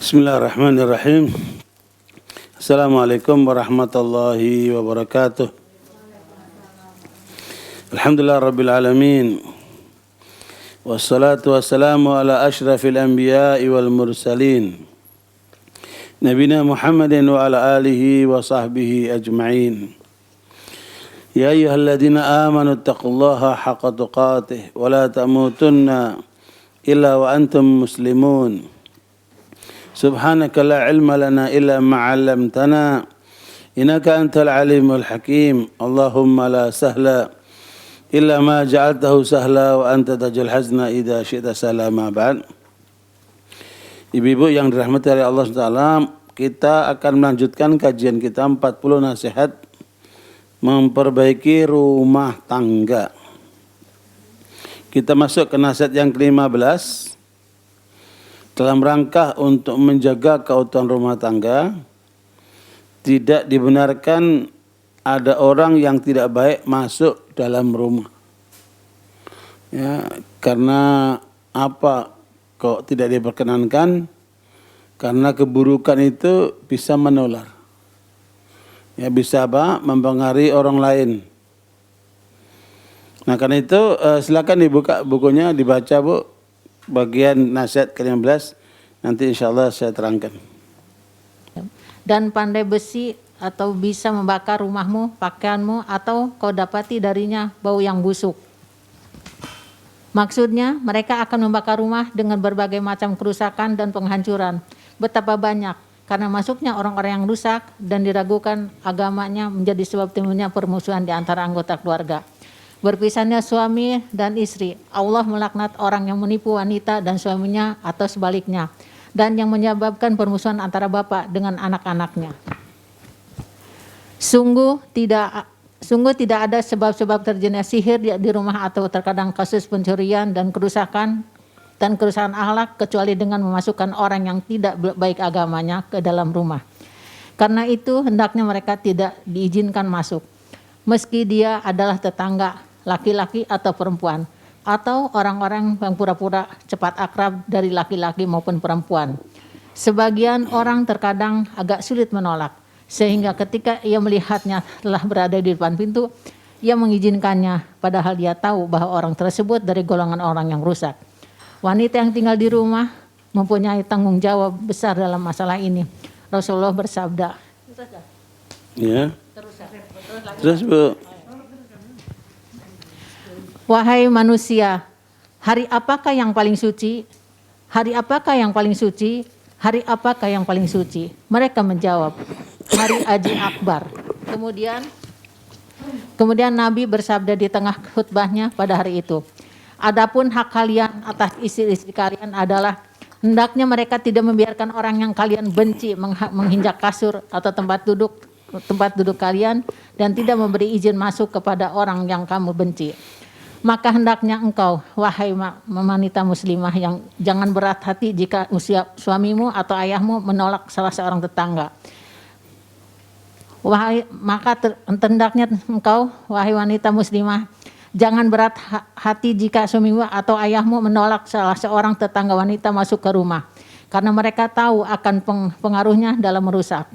Bismillahirrahmanirrahim. Assalamualaikum warahmatullahi wabarakatuh. Alhamdulillah rabbil alamin. Wassalatu wassalamu ala asyrafil anbiya'i wal mursalin. Nabina Muhammadin wa ala alihi wa sahbihi ajma'in. Ya ayyuhalladzina amanu taqullaha haqqa tuqatih wa la tamutunna illa wa antum muslimun. Subhanaka la ilma lana illa ma 'allamtana innaka antal alimul hakim. Allahumma la sahla illa ma ja'altahu sahla wa anta taj'al hazna idza syi'ta sahla ma ba'd. Ibu-ibu yang dirahmati oleh Allah SWT, kita akan melanjutkan kajian kita 40 nasihat memperbaiki rumah tangga. Kita masuk ke nasihat yang ke-15. Dalam rangka untuk menjaga keutuhan rumah tangga, tidak dibenarkan ada orang yang tidak baik masuk dalam rumah. Ya, karena apa kok tidak diperkenankan? Karena keburukan itu bisa menular. Ya, bisa apa? Mempengaruhi orang lain. Nah, karena itu silakan dibuka bukunya, dibaca, Bu. Bagian nasihat ke-15 nanti insyaallah saya terangkan. Dan pandai besi atau bisa membakar rumahmu, pakaianmu, atau kau dapati darinya bau yang busuk. Maksudnya mereka akan membakar rumah dengan berbagai macam kerusakan dan penghancuran. Betapa banyak, karena masuknya orang-orang yang rusak dan diragukan agamanya menjadi sebab timbulnya permusuhan di antara anggota keluarga. Berpisahnya suami dan istri, Allah melaknat orang yang menipu wanita dan suaminya atau sebaliknya, dan yang menyebabkan permusuhan antara bapak dengan anak-anaknya. Sungguh tidak ada sebab-sebab terjadinya sihir di rumah atau terkadang kasus pencurian dan kerusakan akhlak kecuali dengan memasukkan orang yang tidak baik agamanya ke dalam rumah. Karena itu hendaknya mereka tidak diizinkan masuk, meski dia adalah tetangga, laki-laki atau perempuan, atau orang-orang yang pura-pura cepat akrab dari laki-laki maupun perempuan. Sebagian orang terkadang agak sulit menolak, sehingga ketika ia melihatnya telah berada di depan pintu, ia mengizinkannya, padahal dia tahu bahwa orang tersebut dari golongan orang yang rusak. Wanita yang tinggal di rumah mempunyai tanggung jawab besar dalam masalah ini. Rasulullah bersabda. Ya. Terus, Bu. Wahai manusia, hari apakah yang paling suci? Hari apakah yang paling suci? Hari apakah yang paling suci? Mereka menjawab, hari Haji Akbar. Kemudian Nabi bersabda di tengah khutbahnya pada hari itu, adapun hak kalian atas istri-istri kalian adalah hendaknya mereka tidak membiarkan orang yang kalian benci menginjak kasur atau tempat duduk kalian dan tidak memberi izin masuk kepada orang yang kamu benci. Maka hendaknya engkau, wahai wanita muslimah, yang jangan berat hati jika suamimu atau ayahmu menolak salah seorang tetangga. Hendaknya engkau, wahai wanita muslimah, jangan berat hati jika suamimu atau ayahmu menolak salah seorang tetangga wanita masuk ke rumah, karena mereka tahu akan pengaruhnya dalam merusak.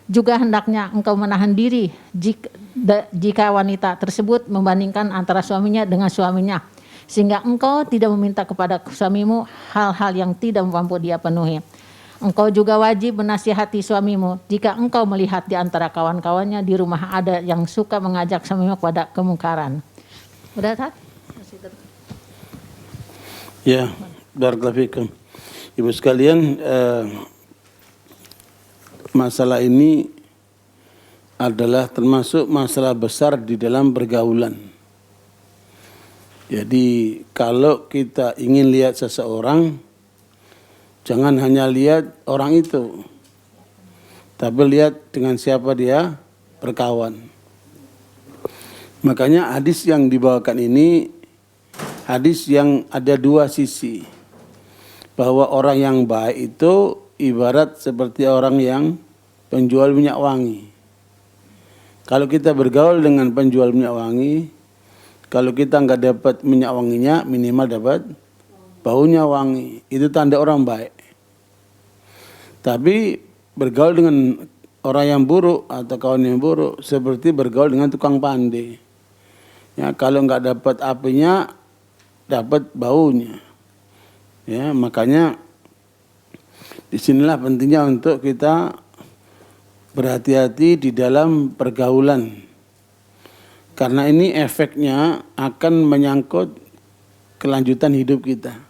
Juga hendaknya engkau menahan diri jika wanita tersebut membandingkan antara suaminya dengan suaminya, sehingga engkau tidak meminta kepada suamimu hal-hal yang tidak mampu dia penuhi. Engkau juga wajib menasihati suamimu jika engkau melihat di antara kawan-kawannya di rumah ada yang suka mengajak suamimu kepada kemungkaran. Udah, Tat? Ya, barakallahu fikum. Ibu sekalian, masalah ini adalah termasuk masalah besar di dalam pergaulan. Jadi kalau kita ingin lihat seseorang, jangan hanya lihat orang itu, tapi lihat dengan siapa dia berkawan. Makanya hadis yang dibawakan ini hadis yang ada dua sisi. Bahwa orang yang baik itu ibarat seperti orang yang penjual minyak wangi. Kalau kita bergaul dengan penjual minyak wangi, kalau kita nggak dapat minyak wanginya, minimal dapat baunya wangi. Itu tanda orang baik. Tapi bergaul dengan orang yang buruk atau kawan yang buruk seperti bergaul dengan tukang pandai. Ya, kalau nggak dapat apinya, dapat baunya. Ya, makanya disinilah pentingnya untuk kita berhati-hati di dalam pergaulan. Karena ini efeknya akan menyangkut kelanjutan hidup kita.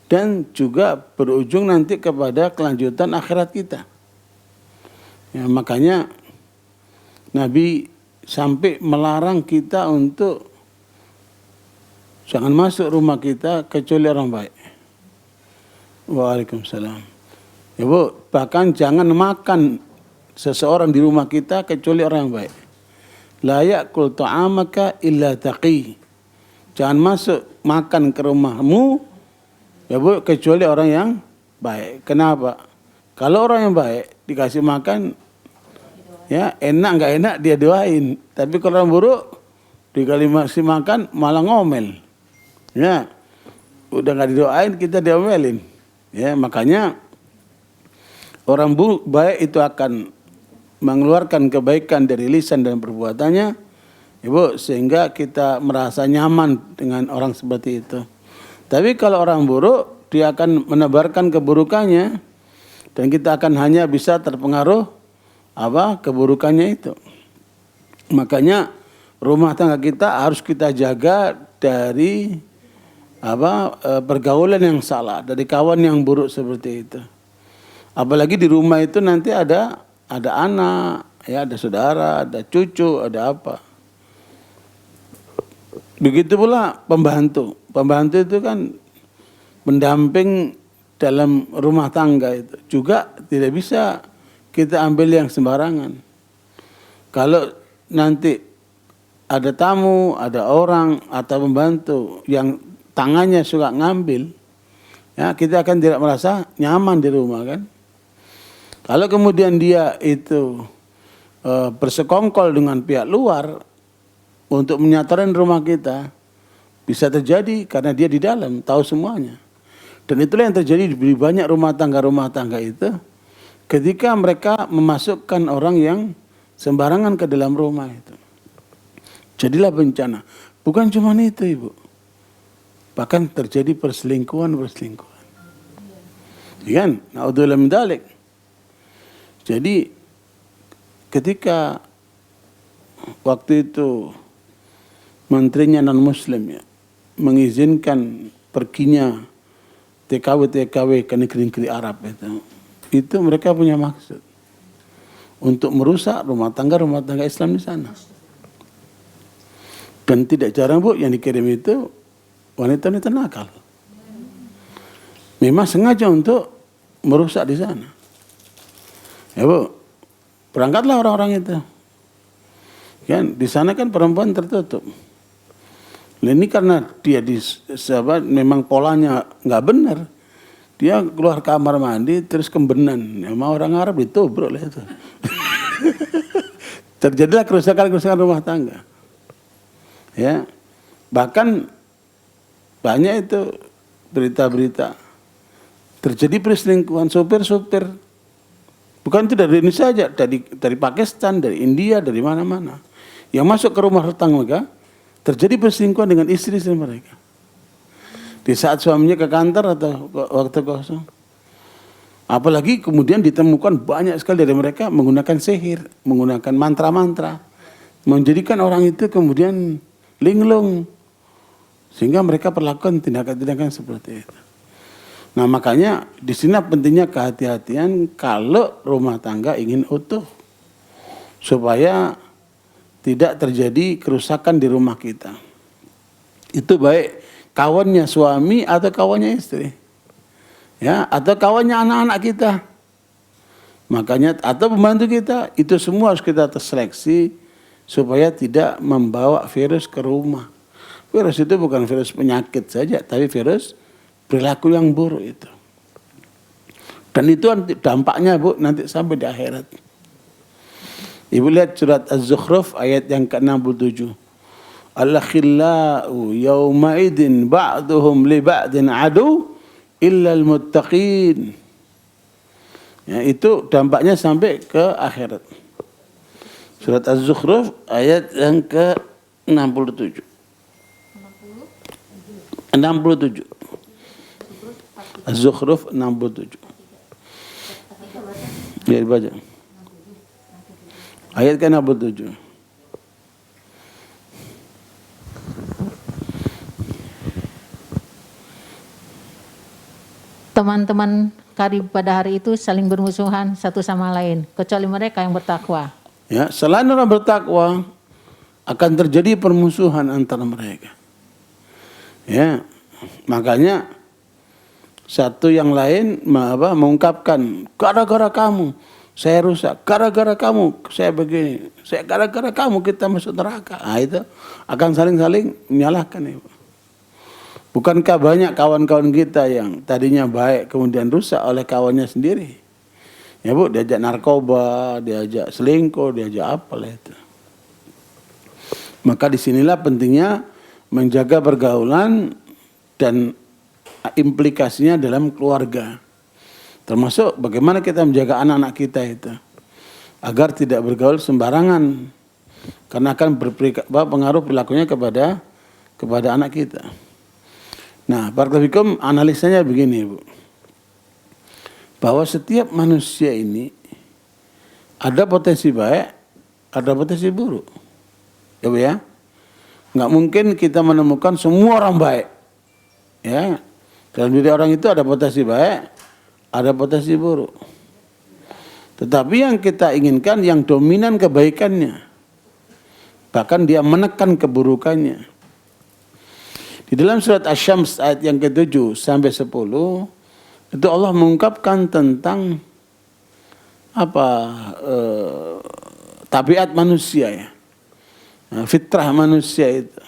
Dan juga berujung nanti kepada kelanjutan akhirat kita. Ya, makanya Nabi sampai melarang kita untuk jangan masuk rumah kita kecuali orang baik. Waalaikumsalam. Ya Bu, bahkan jangan makan seseorang di rumah kita kecuali orang yang baik. La ya'kul ta'amaka illa taqi. Jangan masuk makan ke rumahmu ya Bu kecuali orang yang baik. Kenapa? Kalau orang yang baik dikasih makan ya enak nggak enak dia doain. Tapi kalau orang buruk dikasih makan malah ngomel. Ya. Udah nggak didoain kita diomelin. Ya, makanya orang baik itu akan mengeluarkan kebaikan dari lisan dan perbuatannya, Ibu, sehingga kita merasa nyaman dengan orang seperti itu. Tapi kalau orang buruk, dia akan menebarkan keburukannya dan kita akan hanya bisa terpengaruh keburukannya itu. Makanya rumah tangga kita harus kita jaga dari pergaulan yang salah, dari kawan yang buruk seperti itu. Apalagi di rumah itu nanti ada anak, ya ada saudara, ada cucu, ada apa. Begitu pula pembantu. Pembantu itu kan pendamping dalam rumah tangga itu. Juga tidak bisa kita ambil yang sembarangan. Kalau nanti ada tamu, ada orang atau pembantu yang tangannya suka ngambil, ya kita akan tidak merasa nyaman di rumah kan. Kalau kemudian dia itu bersekongkol dengan pihak luar untuk menyatakan rumah kita, bisa terjadi karena dia di dalam tahu semuanya. Dan itulah yang terjadi di banyak rumah tangga itu, ketika mereka memasukkan orang yang sembarangan ke dalam rumah itu. Jadilah bencana. Bukan cuma itu Ibu, bahkan terjadi perselingkuhan. Ya kan? Naudzubillah min dzalik. Jadi ketika waktu itu menterinya non muslim ya mengizinkan perginya TKW ke negeri-negeri Arab itu mereka punya maksud untuk merusak rumah tangga Islam di sana. Dan tidak jarang Bu yang dikirim itu wanita-wanita nakal. Memang sengaja untuk merusak di sana. Ya Bu, berangkatlah orang-orang itu. Kan di sana kan perempuan tertutup. Nah, ini karena dia memang polanya nggak benar. Dia keluar kamar mandi terus kembenan. Emang orang Arab ditubruk lah itu. Terjadilah kerusakan rumah tangga. Ya, bahkan banyak itu berita-berita terjadi perselingkuhan sopir. Bukan itu dari Indonesia saja, dari Pakistan, dari India, dari mana-mana. Yang masuk ke rumah tangga terjadi perselingkuhan dengan istri-istri mereka. Di saat suaminya ke kantor atau waktu kosong. Apalagi kemudian ditemukan banyak sekali dari mereka menggunakan sihir, menggunakan mantra-mantra. Menjadikan orang itu kemudian linglung. Sehingga mereka perlakukan tindakan-tindakan seperti itu. Nah makanya di sini pentingnya kehati-hatian kalau rumah tangga ingin utuh. Supaya tidak terjadi kerusakan di rumah kita. Itu baik kawannya suami atau kawannya istri. Ya, atau kawannya anak-anak kita. Makanya atau pembantu kita, itu semua harus kita terseleksi supaya tidak membawa virus ke rumah. Virus itu bukan virus penyakit saja, tapi virus perilaku yang buruk itu. Dan itu dampaknya Bu nanti sampai di akhirat. Ibu lihat surat Az-Zukhruf ayat yang ke-67. Al-khillau yawma idin ba'duhum li ba'din adu illa al-muttaqin. Ya, itu dampaknya sampai ke akhirat. Surat Az-Zukhruf ayat yang ke-67. 67. Az-Zukhruf 67. Ya, dibaca. Ayat ke-67. Teman-teman karib pada hari itu saling bermusuhan satu sama lain, kecuali mereka yang bertakwa. Ya, selain orang bertakwa akan terjadi permusuhan antara mereka. Ya, makanya satu yang lain mengungkapkan, gara-gara kamu saya rusak, gara-gara kamu saya begini, gara-gara kamu kita masuk neraka. Nah, itu akan saling-saling menyalahkan, Ibu. Bukankah banyak kawan-kawan kita yang tadinya baik kemudian rusak oleh kawannya sendiri? Ya Bu, diajak narkoba, diajak selingkuh, diajak apalah itu. Maka disinilah pentingnya menjaga pergaulan dan implikasinya dalam keluarga. Termasuk bagaimana kita menjaga anak-anak kita itu agar tidak bergaul sembarangan, karena akan berpengaruh perilakunya kepada anak kita. Nah, barakallahu analisanya begini, Bu. Bahwa setiap manusia ini ada potensi baik, ada potensi buruk. Ya, Bu ya. Nggak mungkin kita menemukan semua orang baik. Ya. Dalam diri orang itu ada potensi baik, ada potensi buruk. Tetapi yang kita inginkan yang dominan kebaikannya. Bahkan dia menekan keburukannya. Di dalam surat Asy-Syams ayat yang ke-7 sampai 10 itu Allah mengungkapkan tentang tabiat manusia ya. Nah, fitrah manusia itu.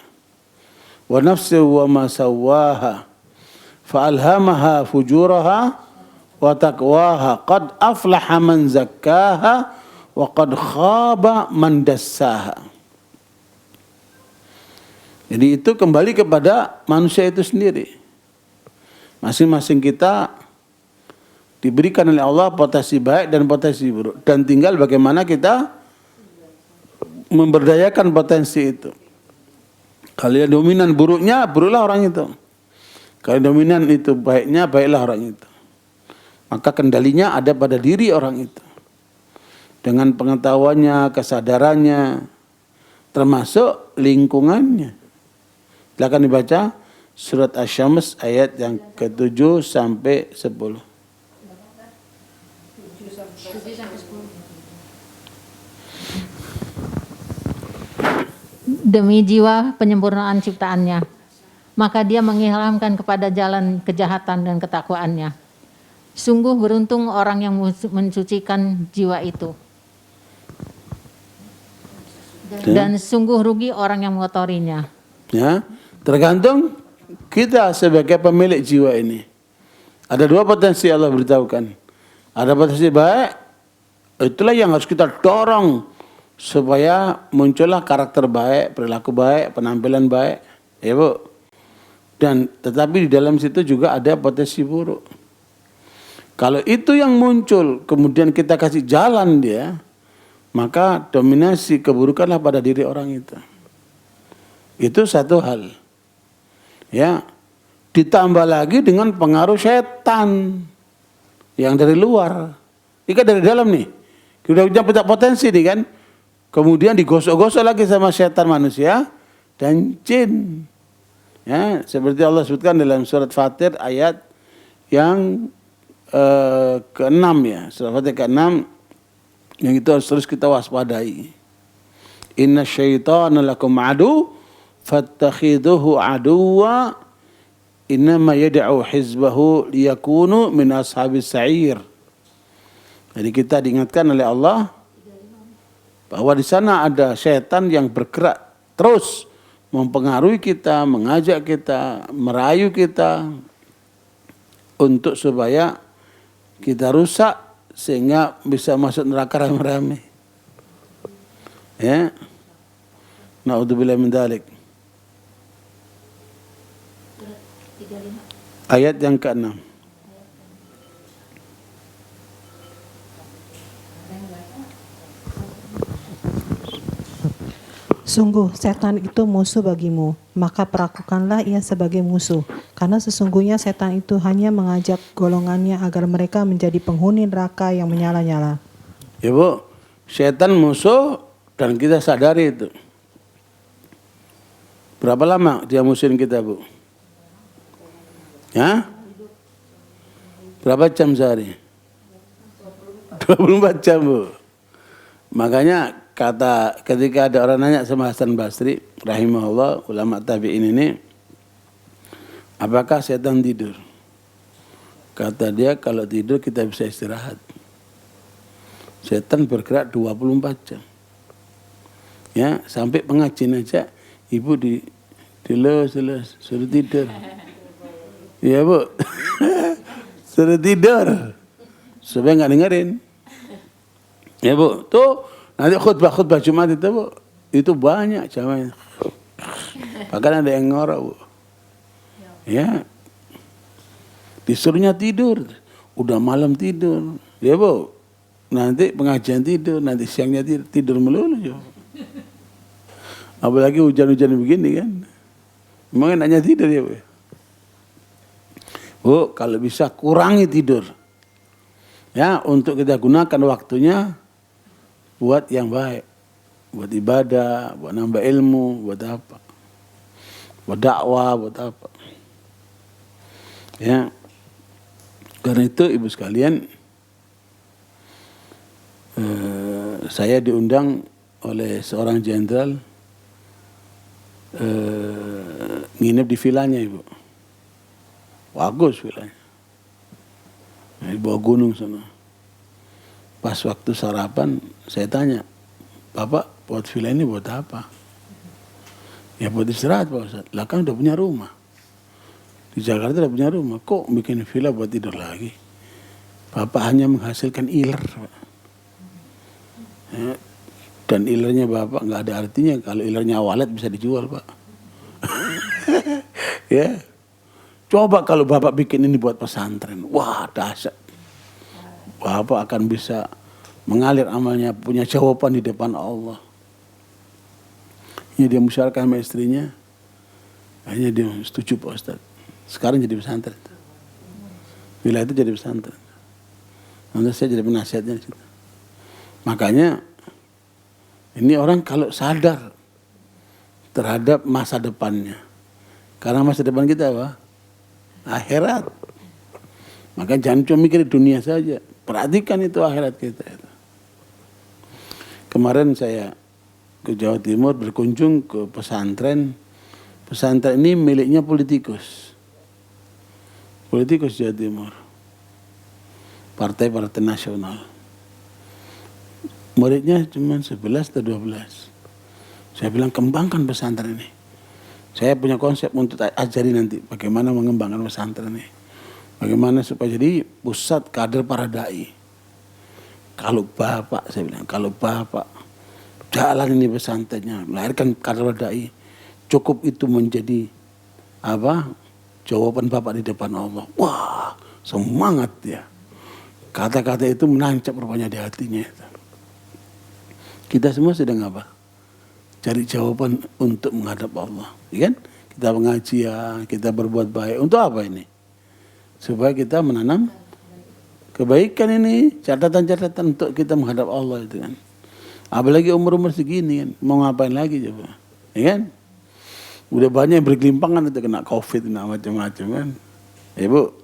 Wa nafsi wa ma sawwaha fa alhamaha fujuraha wa taqwaha qad aflaha man zakkaha wa qad khaba man dassaha. Jadi itu kembali kepada manusia itu sendiri. Masing-masing kita diberikan oleh Allah potensi baik dan potensi buruk. Dan tinggal bagaimana kita memberdayakan potensi itu. Kalau yang dominan buruknya, buruklah orang itu. Kalau dominan itu baiknya, baiklah orang itu. Maka kendalinya ada pada diri orang itu. Dengan pengetahuannya, kesadarannya, termasuk lingkungannya. Silakan dibaca surat Asy-Syams ayat yang ke-7 sampai 10. Demi jiwa penyempurnaan ciptaannya, maka dia mengilhamkan kepada jalan kejahatan dan ketakwaannya. Sungguh beruntung orang yang mensucikan jiwa itu. Dan sungguh rugi orang yang mengotorinya. Ya, tergantung kita sebagai pemilik jiwa ini. Ada dua potensi Allah beritahukan. Ada potensi baik, itulah yang harus kita dorong supaya muncullah karakter baik, perilaku baik, penampilan baik, ya Bu. Dan tetapi di dalam situ juga ada potensi buruk. Kalau itu yang muncul, kemudian kita kasih jalan dia, maka dominasi keburukanlah pada diri orang itu. Itu satu hal. Ya. Ditambah lagi dengan pengaruh setan yang dari luar. Ini kan dari dalam nih. Kita punya potensi nih kan. Kemudian digosok-gosok lagi sama setan manusia dan jin. Ya, seperti Allah sebutkan dalam surat Fatir ayat yang ke-6 ya. Surat Fatir ke-6 yang itu harus terus kita waspadai. Inna syaitana lakum adu fattakhiduhu aduwa innama yad'u hizbahu liyakunu min ashabis sa'ir. Jadi kita diingatkan oleh Allah bahwa di sana ada setan yang bergerak terus mempengaruhi kita, mengajak kita, merayu kita untuk supaya kita rusak sehingga bisa masuk neraka rame-rame. Ya. Na'udzubillah min dzalik. Ayat yang ke-6. Sungguh setan itu musuh bagimu, maka perlakukanlah ia sebagai musuh. Karena sesungguhnya setan itu hanya mengajak golongannya agar mereka menjadi penghuni neraka yang menyala-nyala. Ya Bu, setan musuh dan kita sadari itu. Berapa lama dia musuhin kita Bu? Ya? Berapa jam sehari? 24 jam Bu. Makanya ketika ada orang nanya sama Hasan Basri rahimahullah, ulama tabi'in ini, apakah setan tidur? Kata dia, kalau tidur kita bisa istirahat. Setan bergerak 24 jam. Ya, sampai pengajian aja ibu dilus suruh tidur. Ya Bu. Suruh tidur. Supaya nggak dengerin. Ya Bu, tuh nanti khutbah Jumat itu Bu, itu banyak jamaahnya. Bahkan ada yang ngorok Bu. Ya, disuruhnya tidur, udah malam tidur. Ya Bu, nanti pengajian tidur, nanti siangnya tidur melulu ya. Apalagi hujan-hujan begini kan. Memang enaknya tidur ya Bu. Bu, kalau bisa kurangi tidur. Ya, untuk kita gunakan waktunya buat yang baik. Buat ibadah, buat nambah ilmu, buat apa. Buat dakwah, buat apa. Ya. Karena itu ibu sekalian, saya diundang oleh seorang jenderal nginep di vilanya ibu. Bagus vilanya. Di bawah gunung sana. Pas waktu sarapan saya tanya, Bapak buat villa ini buat apa? Ya buat istirahat Pak Ustaz. Lah kan udah punya rumah. Di Jakarta udah punya rumah. Kok bikin villa buat tidur lagi? Bapak hanya menghasilkan iler Pak. Ya, dan ilernya Bapak nggak ada artinya kalau ilernya walet bisa dijual Pak. Ya. Coba kalau Bapak bikin ini buat pesantren. Wah dahsyat. Bapak akan bisa mengalir amalnya, punya jawaban di depan Allah. Ini dia musyawarah sama istrinya. Akhirnya dia setuju Pak Ustaz. Sekarang jadi pesantren. Bila itu jadi pesantren. Nanti saya jadi penasihatnya di situ. Makanya ini orang kalau sadar terhadap masa depannya. Karena masa depan kita apa? Akhirat. Maka jangan cuma mikir dunia saja. Perhatikan itu akhirat kita. Kemarin saya ke Jawa Timur berkunjung ke pesantren. Pesantren ini miliknya politikus. Politikus Jawa Timur. Partai-partai nasional. Muridnya cuma 11 atau 12. Saya bilang kembangkan pesantren ini. Saya punya konsep untuk ajari nanti bagaimana mengembangkan pesantren ini. Bagaimana supaya jadi pusat kader para dai. Kalau Bapak, saya bilang, kalau Bapak jalan ini pesantrennya, melahirkan kader para dai, cukup itu menjadi apa? Jawaban Bapak di depan Allah. Wah, semangat ya. Kata-kata itu menancap rupanya di hatinya. Kita semua sedang apa? Cari jawaban untuk menghadap Allah, ya kan? Kita pengajian, kita berbuat baik. Untuk apa ini? Supaya kita menanam kebaikan ini, catatan-catatan untuk kita menghadap Allah itu kan. Apalagi umur-umur segini kan, mau ngapain lagi coba, ya kan? Udah banyak yang bergelimpangan itu kena COVID, kena macam-macam kan. Ya Bu,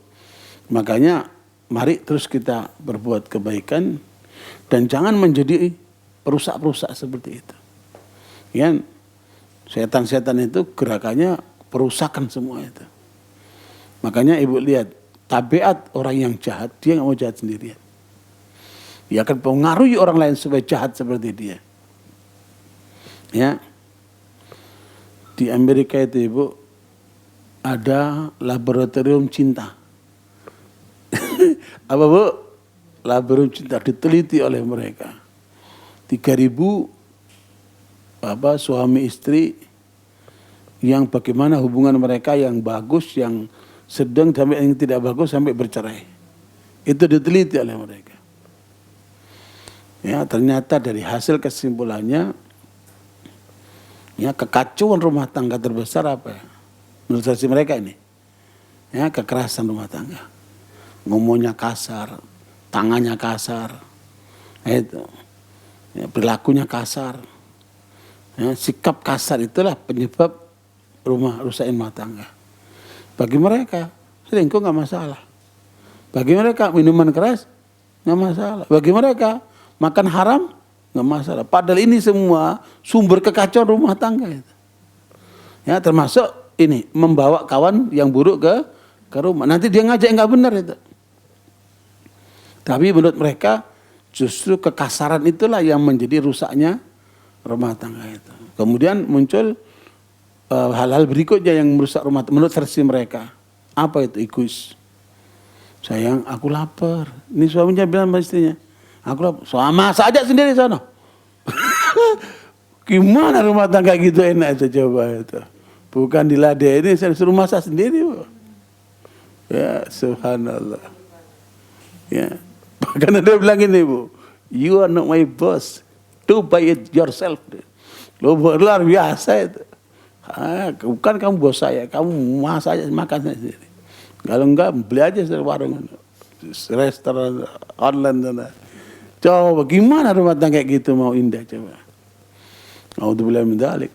makanya mari terus kita berbuat kebaikan dan jangan menjadi perusak-perusak seperti itu. Ya, setan-setan itu gerakannya perusakan semua itu. Makanya ibu lihat tabiat orang yang jahat, dia nggak mau jahat sendirian. Dia akan mempengaruhi orang lain supaya jahat seperti dia. Ya, di Amerika itu ibu ada laboratorium cinta. Apa Bu? Laboratorium cinta diteliti oleh mereka. 3.000 suami istri yang bagaimana hubungan mereka yang bagus, yang sedang sampai yang tidak bagus sampai bercerai. Itu diteliti oleh mereka. Ya, ternyata dari hasil kesimpulannya Ya, kekacauan rumah tangga terbesar apa ya? Menurut versi mereka ini. Ya, kekerasan rumah tangga. Ngomongnya kasar, tangannya kasar. Itu. Ya, perilakunya kasar. Ya, sikap kasar itulah penyebab rusakin rumah tangga. Bagi mereka, selingkuh nggak masalah. Bagi mereka, minuman keras nggak masalah. Bagi mereka, makan haram nggak masalah. Padahal ini semua sumber kekacauan rumah tangga itu. Ya, termasuk ini membawa kawan yang buruk ke rumah. Nanti dia ngajak nggak benar itu. Tapi menurut mereka justru kekasaran itulah yang menjadi rusaknya rumah tangga itu. Kemudian muncul hal-hal berikutnya yang merusak rumah tangga menurut versi mereka. Apa itu? Egois. Sayang, aku lapar. Ini suaminya bilang sama istrinya, aku lapar. Sama saja sendiri sana. Gimana rumah tangga gitu enak itu coba itu. Bukan diladeni, saya suruh masak sendiri. Ya, subhanallah. Ya. Bahkan ada bilang ini, Bu, you are not my boss. Do buy it yourself. Luar biasa itu. Bukan kamu bos saya, kamu masak aja, makan sendiri. Kalau enggak, beli aja dari warung, restoran, online. Coba gimana rumah tangga kayak gitu mau indah coba. Naudzubillah min dzalik.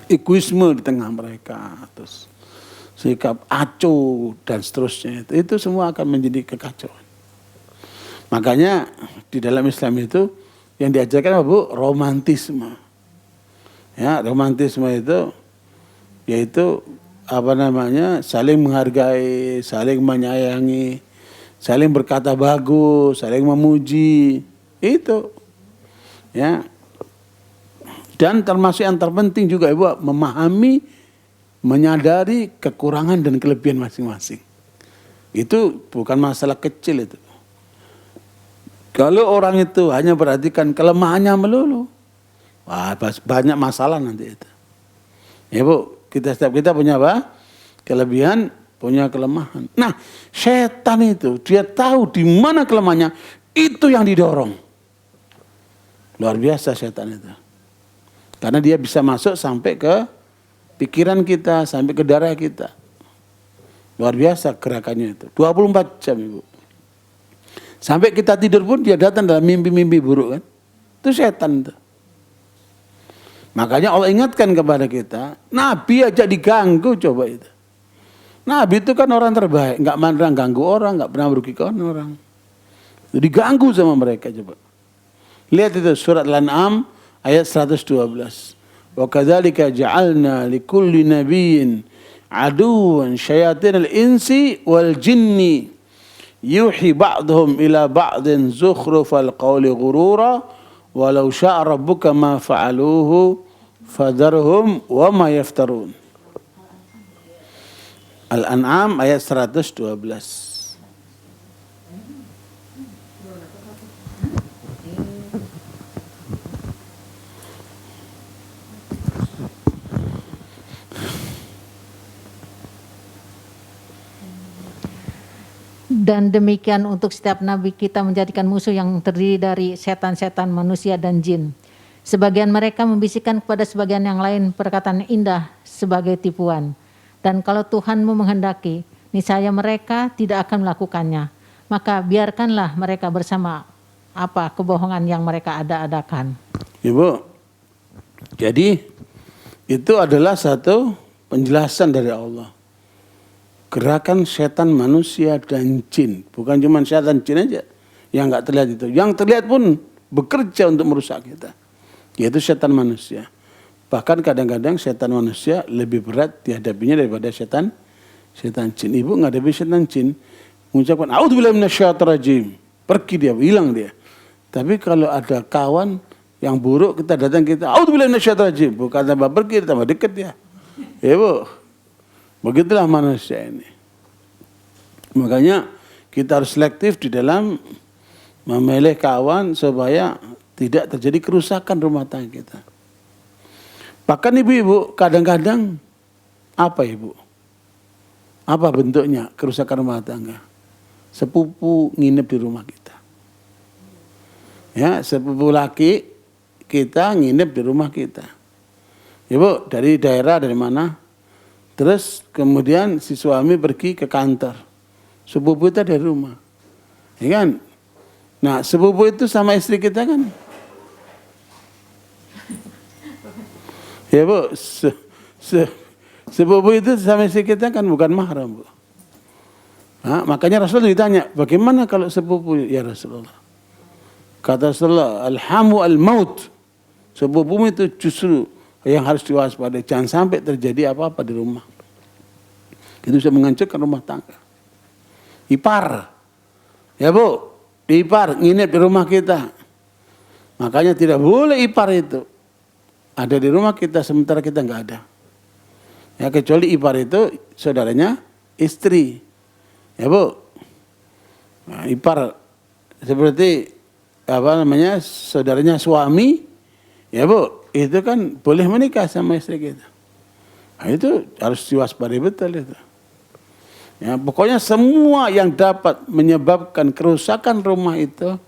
Egoisme di tengah mereka, terus sikap acuh dan seterusnya itu semua akan menjadi kekacauan. Makanya di dalam Islam itu yang diajarkan apa, Bu? Romantisme. Ya, romantisme itu yaitu apa namanya? Saling menghargai, saling menyayangi, saling berkata bagus, saling memuji. Itu. Ya. Dan termasuk yang terpenting juga Ibu, memahami, menyadari kekurangan dan kelebihan masing-masing. Itu bukan masalah kecil itu. Kalau orang itu hanya perhatikan kelemahannya melulu, wah, banyak masalah nanti itu. Ya Bu, setiap kita punya apa? Kelebihan, punya kelemahan. Nah, setan itu dia tahu di mana kelemahannya, itu yang didorong. Luar biasa setan itu. Karena dia bisa masuk sampai ke pikiran kita, sampai ke darah kita. Luar biasa gerakannya itu. 24 jam Ibu. Sampai kita tidur pun dia datang dalam mimpi-mimpi buruk kan. Itu setan itu. Makanya Allah ingatkan kepada kita, Nabi aja diganggu coba itu. Nabi itu kan orang terbaik, nggak pernah ganggu orang, nggak pernah merugikan orang. Diganggu sama mereka coba. Lihat itu surat Al-An'am ayat 112. Wa kadzalika ja'alna likulli nabiyyin aduwan syayatinal insi wal jinni yuhi ba'dhum ila ba'din zukhrufal qawli ghurura walau sya'a rabbuka ma fa'aluhu fadharhum wa ma yaftarun. Al-An'am ayat 112. Dan demikian untuk setiap nabi kita menjadikan musuh yang terdiri dari setan-setan, manusia dan jin. Sebagian mereka membisikkan kepada sebagian yang lain perkataan indah sebagai tipuan. Dan kalau Tuhanmu menghendaki, niscaya mereka tidak akan melakukannya. Maka biarkanlah mereka bersama apa kebohongan yang mereka ada-adakan. Ibu, jadi itu adalah satu penjelasan dari Allah. Gerakan setan manusia dan jin. Bukan cuma setan jin aja yang nggak terlihat itu. Yang terlihat pun bekerja untuk merusak kita. Yaitu setan manusia. Bahkan kadang-kadang setan manusia lebih berat dihadapinya daripada setan jin. Ibu menghadapi setan jin, mengucapkan a'udzubillahi minasyaitonir rajim. Pergi dia, hilang dia. Tapi kalau ada kawan yang buruk, kita datang kita a'udzubillahi minasyaitonir rajim. Bukan tambah pergi, tambah dekat dia. Ya Bu. Begitulah manusia ini. Makanya kita harus selektif di dalam memilih kawan supaya tidak terjadi kerusakan rumah tangga kita. Bahkan ibu-ibu kadang-kadang apa Ibu? Apa bentuknya kerusakan rumah tangga? Sepupu nginep di rumah kita. Ya, sepupu laki kita nginep di rumah kita. Ya Bu, dari daerah dari mana? Terus kemudian si suami pergi ke kantor. Sepupu itu dari rumah. Ya kan? Nah, sepupu itu sama istri kita kan? Ya Bu, sepupu itu sama istri kita kan bukan mahram Bu. Nah, makanya Rasulullah ditanya, bagaimana kalau sepupu ya Rasulullah? Kata Rasulullah, alhamu al-maut. Sepupu itu justru yang harus diwaspadai. Jangan sampai terjadi apa-apa di rumah. Itu bisa menghancurkan rumah tangga. Ipar. Ya Bu, ipar nginep di rumah kita. Makanya tidak boleh ipar itu ada di rumah kita sementara kita nggak ada. Ya kecuali ipar itu saudaranya istri. Ya Bu. Nah, ipar seperti apa namanya saudaranya suami. Ya Bu, itu kan boleh menikah sama istri kita. Nah, itu harus diwaspadai betul itu. Ya, pokoknya semua yang dapat menyebabkan kerusakan rumah itu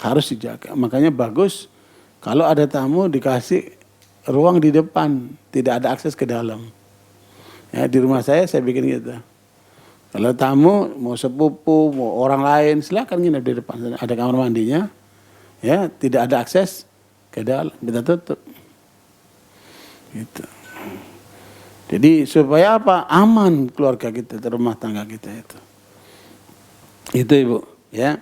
harus dijaga. Makanya bagus kalau ada tamu dikasih ruang di depan, tidak ada akses ke dalam. Ya, di rumah saya bikin gitu. Kalau tamu mau sepupu, mau orang lain silakan nginep di depan. Ada kamar mandinya. Ya, tidak ada akses ke dalam, kita tutup. Gitu. Jadi supaya apa? Aman keluarga kita, rumah tangga kita itu. Itu Ibu, ya.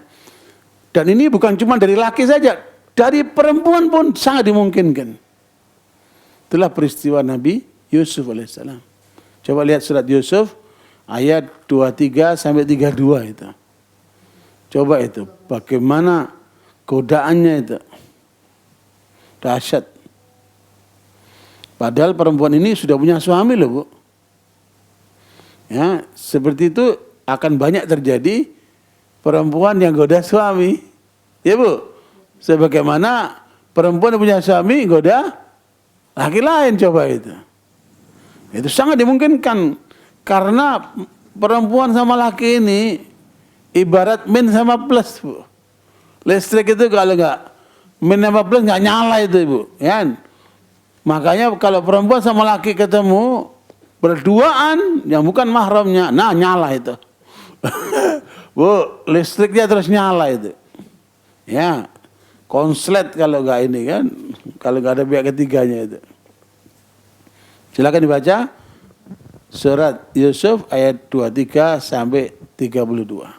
Dan ini bukan cuma dari laki saja, dari perempuan pun sangat dimungkinkan. Itulah peristiwa Nabi Yusuf alaihissalam. Coba lihat surat Yusuf ayat 23 sampai 32 itu. Coba itu, bagaimana godaannya itu. Dahsyat. Padahal perempuan ini sudah punya suami loh Bu. Ya, seperti itu akan banyak terjadi perempuan yang goda suami. Ya Bu. Sebagaimana perempuan yang punya suami goda laki lain coba itu. Itu sangat dimungkinkan karena perempuan sama laki ini ibarat min sama plus Bu. Listrik itu kalau enggak min sama plus enggak nyala itu Ibu, ya. Makanya kalau perempuan sama laki ketemu berduaan yang bukan mahramnya, nah nyala itu. Bu, listriknya terus nyala itu. Ya, konslet kalau enggak ini kan, kalau enggak ada pihak ketiganya itu. Silakan dibaca surat Yusuf ayat 23 sampai 32.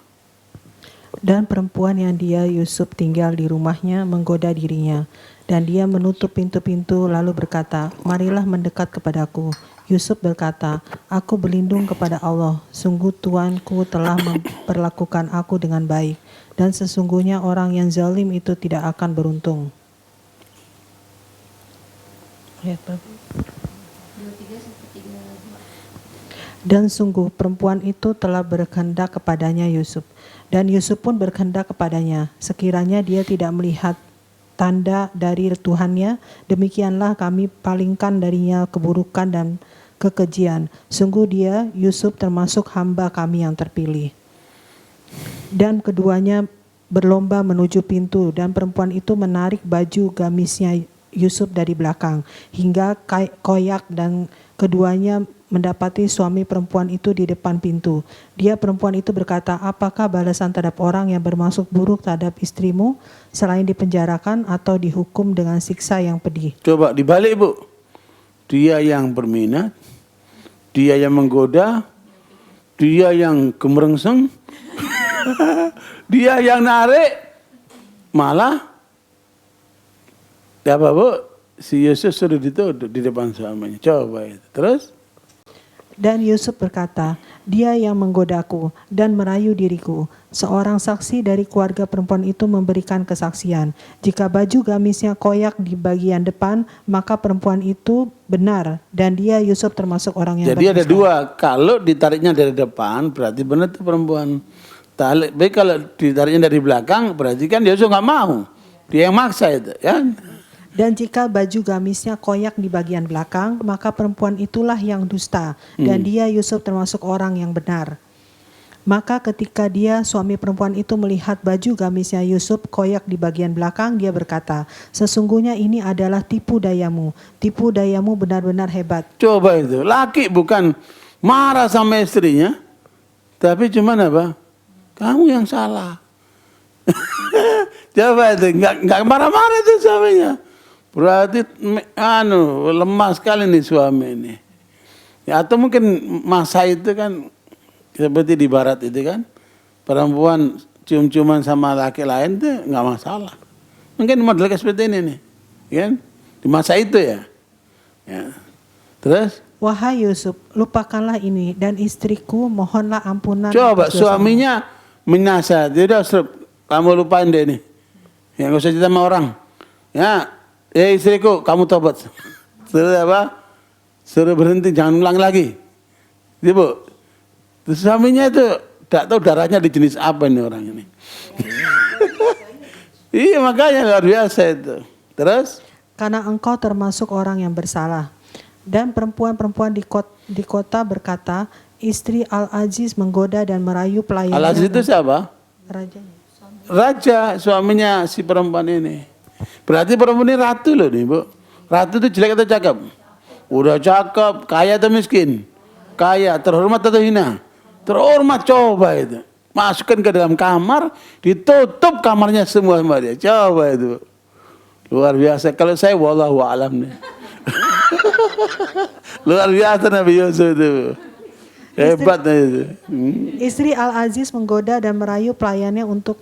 Dan perempuan yang dia Yusuf tinggal di rumahnya menggoda dirinya. Dan dia menutup pintu-pintu lalu berkata, marilah mendekat kepadaku. Yusuf berkata, aku berlindung kepada Allah. Sungguh Tuanku telah memperlakukan aku dengan baik. Dan sesungguhnya orang yang zalim itu tidak akan beruntung. Dan sungguh perempuan itu telah berkehendak kepadanya Yusuf. Dan Yusuf pun berkehendak kepadanya. Sekiranya dia tidak melihat tanda dari Tuhannya, demikianlah kami palingkan darinya keburukan dan kekejian. Sungguh dia, Yusuf termasuk hamba kami yang terpilih. Dan keduanya berlomba menuju pintu, dan perempuan itu menarik baju gamisnya Yusuf dari belakang, hingga koyak, dan keduanya mendapati suami perempuan itu di depan pintu. Dia perempuan itu berkata, apakah balasan terhadap orang yang bermaksud buruk terhadap istrimu selain dipenjarakan atau dihukum dengan siksa yang pedih? Coba dibalik Bu. Dia yang berminat, dia yang menggoda, dia yang gemerengseng, dia yang narik, malah apa Bu? Si Yusuf sudah dituduh di depan suaminya. Coba itu. Terus? Dan Yusuf berkata, dia yang menggodaku dan merayu diriku. Seorang saksi dari keluarga perempuan itu memberikan kesaksian. Jika baju gamisnya koyak di bagian depan, maka perempuan itu benar. Dan dia Yusuf termasuk orang yang Jadi berdusta. ada dua. Kalau ditariknya dari depan, berarti benar itu perempuan. Baik kalau ditariknya dari belakang, berarti kan Yusuf nggak mau. Dia yang maksa itu, ya. Dan jika baju gamisnya koyak di bagian belakang, maka perempuan itulah yang dusta. Dan dia Yusuf termasuk orang yang benar. Maka ketika suami perempuan itu melihat baju gamisnya Yusuf koyak di bagian belakang, dia berkata, sesungguhnya ini adalah tipu dayamu. Tipu dayamu benar-benar hebat. Coba itu, laki bukan marah sama istrinya, tapi cuman apa? Kamu yang salah. Coba itu, nggak marah-marah itu suaminya. Berarti lemah sekali nih suami ini. Ya, atau mungkin masa itu kan seperti di barat itu kan, perempuan cium-ciuman sama laki lain itu nggak masalah. Mungkin model seperti ini nih, kan? Di masa itu ya. Ya. Terus? Wahai Yusuf, lupakanlah ini dan istriku mohonlah ampunan. Coba atas dosamu." suaminya menasihat, udah kamu lupain deh ini, ya nggak usah cerita sama orang. Ya, istriku kamu tobat. Suruh apa? Suruh berhenti, jangan ulang lagi. Ibu. Terus suaminya itu tidak tahu darahnya di jenis apa ini orang ini. Iya makanya luar biasa itu. Terus? Karena engkau termasuk orang yang bersalah. Dan perempuan-perempuan di kota berkata, istri Al-Aziz menggoda dan merayu pelayannya. Al-Aziz itu siapa? Rajanya. Raja, suaminya si perempuan ini. Berarti perempuan ini ratu loh nih, Bu. Ratu itu jelek atau cakep? Udah cakep, kaya atau miskin? Kaya, terhormat atau hina? Terhormat, coba itu. Masukkan ke dalam kamar, ditutup kamarnya semua sama dia. Coba itu. Luar biasa. Kalau saya wallahu a'lam nih. Luar biasa Nabi Yusuf itu. Hebat itu. Istri Al-Aziz menggoda dan merayu pelayannya untuk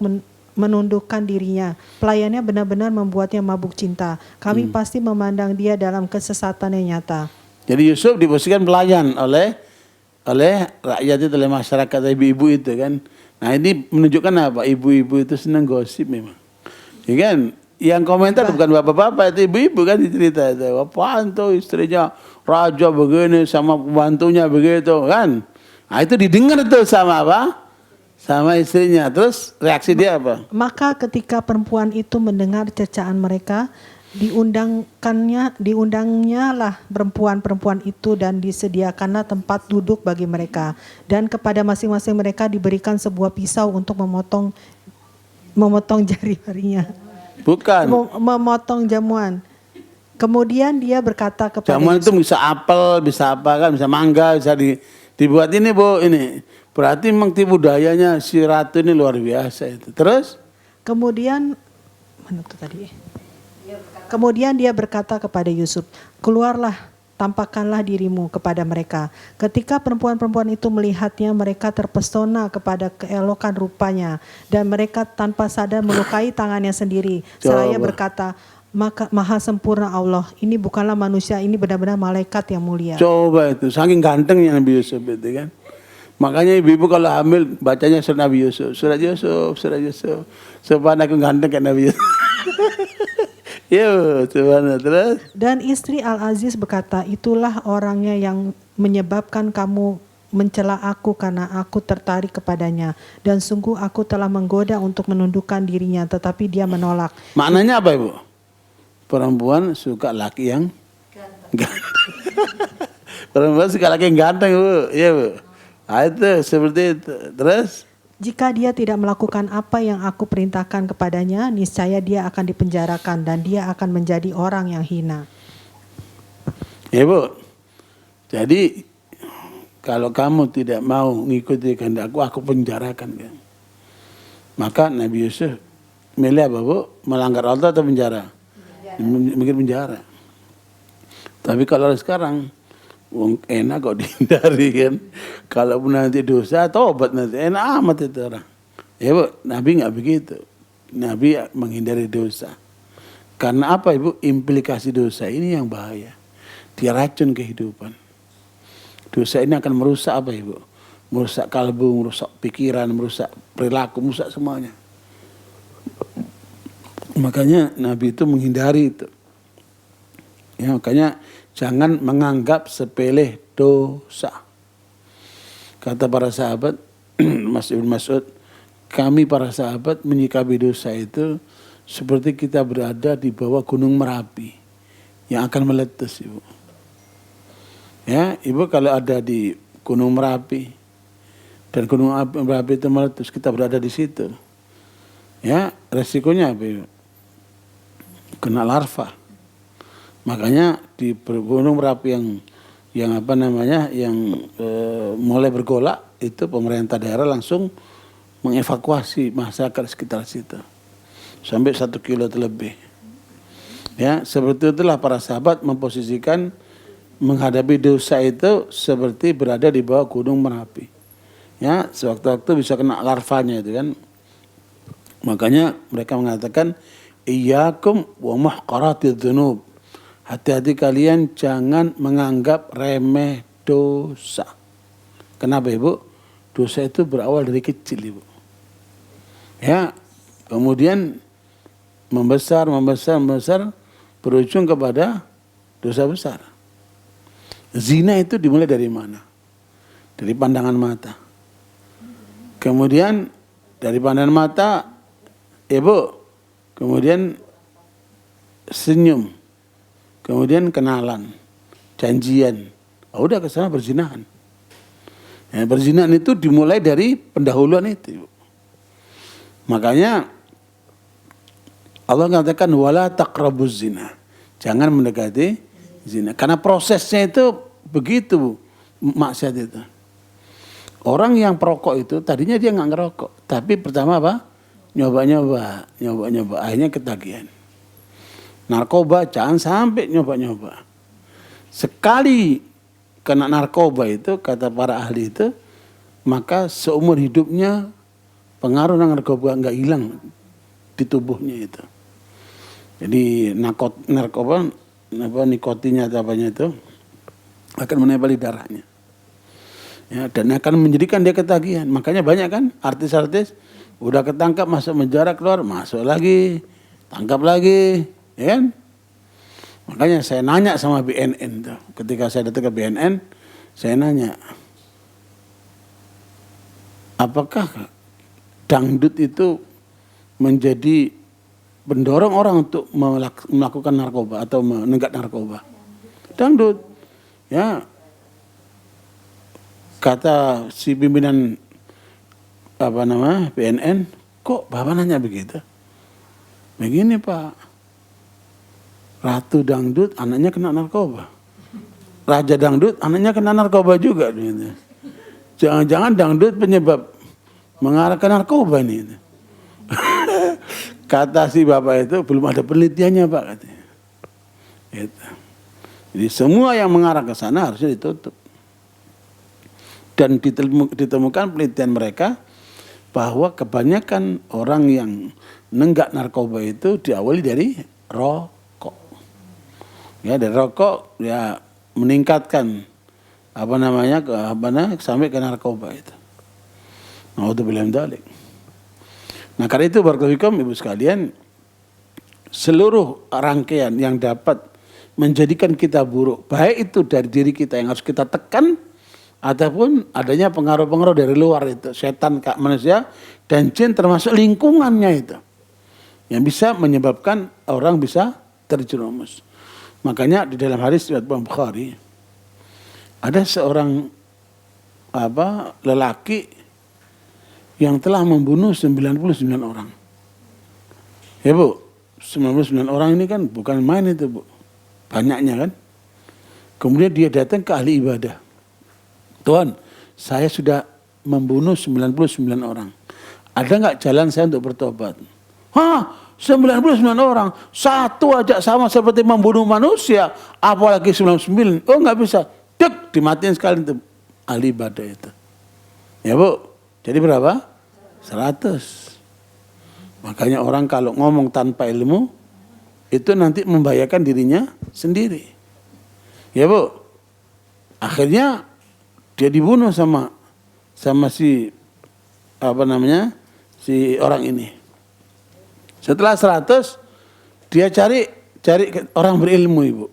menundukkan dirinya. Pelayannya benar-benar membuatnya mabuk cinta. Kami pasti memandang dia dalam kesesatan yang nyata. Jadi Yusuf diposisikan pelayan oleh rakyat itu, oleh masyarakat, ibu-ibu itu kan. Nah ini menunjukkan apa? Ibu-ibu itu senang gosip memang. Ya kan? Yang komentar bukan bapak-bapak, itu ibu-ibu kan cerita itu. Apaan tuh istrinya raja begini sama pembantunya begitu kan. Nah itu didengar tuh sama apa? Sama istrinya. Terus reaksi dia apa? Maka ketika perempuan itu mendengar cercaan mereka, diundangnya lah perempuan-perempuan itu dan disediakanlah tempat duduk bagi mereka. Dan kepada masing-masing mereka diberikan sebuah pisau untuk memotong jari-jarinya. Bukan. Memotong jamuan. Kemudian dia berkata kepada Jamuan itu bisa apel, bisa apa kan, bisa mangga, bisa dibuat ini Bu, ini. Berarti memang tipu dayanya si ratu ini luar biasa itu. Terus? Kemudian mana tuh tadi? Kemudian dia berkata kepada Yusuf, keluarlah, tampakkanlah dirimu kepada mereka. Ketika perempuan-perempuan itu melihatnya, mereka terpesona kepada keelokan rupanya. Dan mereka tanpa sadar melukai tangannya sendiri. Seraya berkata, maka maha sempurna Allah, ini bukanlah manusia, ini benar-benar malaikat yang mulia. Coba itu, saking gantengnya Nabi Yusuf itu kan. Makanya ibu-ibu kalau hamil bacanya surat Nabi Yusuf. Surat Yusuf. Supaya aku ganteng kayak Nabi Yusuf. Yo, subhanallah. Terus? Dan istri Al-Aziz berkata, itulah orangnya yang menyebabkan kamu mencela aku karena aku tertarik kepadanya. Dan sungguh aku telah menggoda untuk menundukkan dirinya, tetapi dia menolak. Maknanya apa Ibu? Perempuan suka laki yang ganteng. Perempuan suka laki yang ganteng Bu. Iya Bu. Nah, itu seperti itu. Terus? Jika dia tidak melakukan apa yang aku perintahkan kepadanya, niscaya dia akan dipenjarakan dan dia akan menjadi orang yang hina. Ya Bu, jadi kalau kamu tidak mau mengikuti kehendakku, aku penjarakan kan. Maka Nabi Yusuf milih apa Bu? Melanggar Allah atau penjara? Mungkin penjara. Tapi kalau sekarang enak kok dihindari kan. Kalau nanti dosa, tobat nanti. Enak amat itu orang. Ya Bu, Nabi nggak begitu. Nabi menghindari dosa. Karena apa Ibu? Implikasi dosa ini yang bahaya. Dia racun kehidupan. Dosa ini akan merusak apa Ibu? Merusak kalbu, merusak pikiran, merusak perilaku, merusak semuanya. Makanya Nabi itu menghindari itu. Ya, makanya jangan menganggap sepele dosa. Kata para sahabat, Mas Ibn Mas'ud, kami para sahabat menyikapi dosa itu seperti kita berada di bawah gunung Merapi yang akan meletus Ibu. Ya, Ibu kalau ada di gunung Merapi, dan gunung berapi itu meletus, kita berada di situ. Ya, resikonya apa? Ibu? Kena larva. Makanya di gunung berapi yang apa namanya, yang mulai bergolak, itu pemerintah daerah langsung mengevakuasi masyarakat sekitar situ sampai 1 kilo terlebih. Ya, seperti itulah para sahabat memposisikan menghadapi dosa itu seperti berada di bawah gunung Merapi. Ya, sewaktu-waktu bisa kena larvanya itu kan. Makanya mereka mengatakan iyyakum wa muhqaratidz dzunub. Hati-hati kalian jangan menganggap remeh dosa. Kenapa Ibu? Dosa itu berawal dari kecil Ibu. Ya, kemudian membesar berujung kepada dosa besar. Zina itu dimulai dari mana? Dari pandangan mata. Kemudian dari pandangan mata, Ibu, kemudian senyum, kemudian kenalan, janjian, udah ke sana berzinahan. Ya, berzinahan itu dimulai dari pendahuluan itu. Ibu. Makanya Allah mengatakan wala taqrabuz zina. Jangan mendekati zina. Karena prosesnya itu begitu maksiat itu. Orang yang perokok itu tadinya dia nggak ngerokok, tapi pertama apa? Nyoba-nyoba. Akhirnya ketagihan. Narkoba jangan sampai nyoba-nyoba. Sekali kena narkoba itu kata para ahli itu, maka seumur hidupnya pengaruh narkoba nggak hilang di tubuhnya itu. Jadi narkoba nikotinnya atau apanya itu akan menempel di darahnya. Ya, dan akan menjadikan dia ketagihan. Makanya banyak kan artis-artis udah ketangkap masuk penjara keluar, masuk lagi, tangkap lagi, ya kan? Makanya saya nanya sama BNN tuh. Ketika saya datang ke BNN, saya nanya, apakah dangdut itu menjadi pendorong orang untuk melakukan narkoba atau menenggak narkoba? Dangdut, ya. Kata si pimpinan BNN, kok Bapak nanya begitu? Begini Pak, Ratu Dangdut anaknya kena narkoba, Raja Dangdut anaknya kena narkoba juga. Gitu. Jangan-jangan dangdut penyebab mengarah ke narkoba ini. Kata si Bapak itu belum ada penelitiannya Pak katanya. Gitu. Jadi semua yang mengarah ke sana harusnya ditutup. Dan ditemukan penelitian mereka bahwa kebanyakan orang yang nenggak narkoba itu diawali dari rokok. Ya, dari rokok ya meningkatkan sampai ke narkoba itu. Naudzubillah min dzalik. Nah, karena itu barakallahu fikum Ibu sekalian, seluruh rangkaian yang dapat menjadikan kita buruk, baik itu dari diri kita yang harus kita tekan ataupun adanya pengaruh-pengaruh dari luar itu, setan, manusia dan jin termasuk lingkungannya itu yang bisa menyebabkan orang bisa terjerumus. Makanya di dalam hadis riwayat Bukhari ada seorang lelaki yang telah membunuh 99 orang. Ya Bu, 99 orang ini kan bukan main itu Bu, banyaknya kan. Kemudian dia datang ke ahli ibadah. Tuhan, saya sudah membunuh 99 orang. Ada nggak jalan saya untuk bertobat? 99 orang. Satu aja sama seperti membunuh manusia. Apalagi 99. Oh nggak bisa. Dek, dimatiin sekali itu ahli ibadah itu. Ya Bu, jadi berapa? 100. Makanya orang kalau ngomong tanpa ilmu, itu nanti membahayakan dirinya sendiri. Ya Bu, akhirnya dia dibunuh sama si si orang ini. Setelah 100 dia cari orang berilmu Ibu.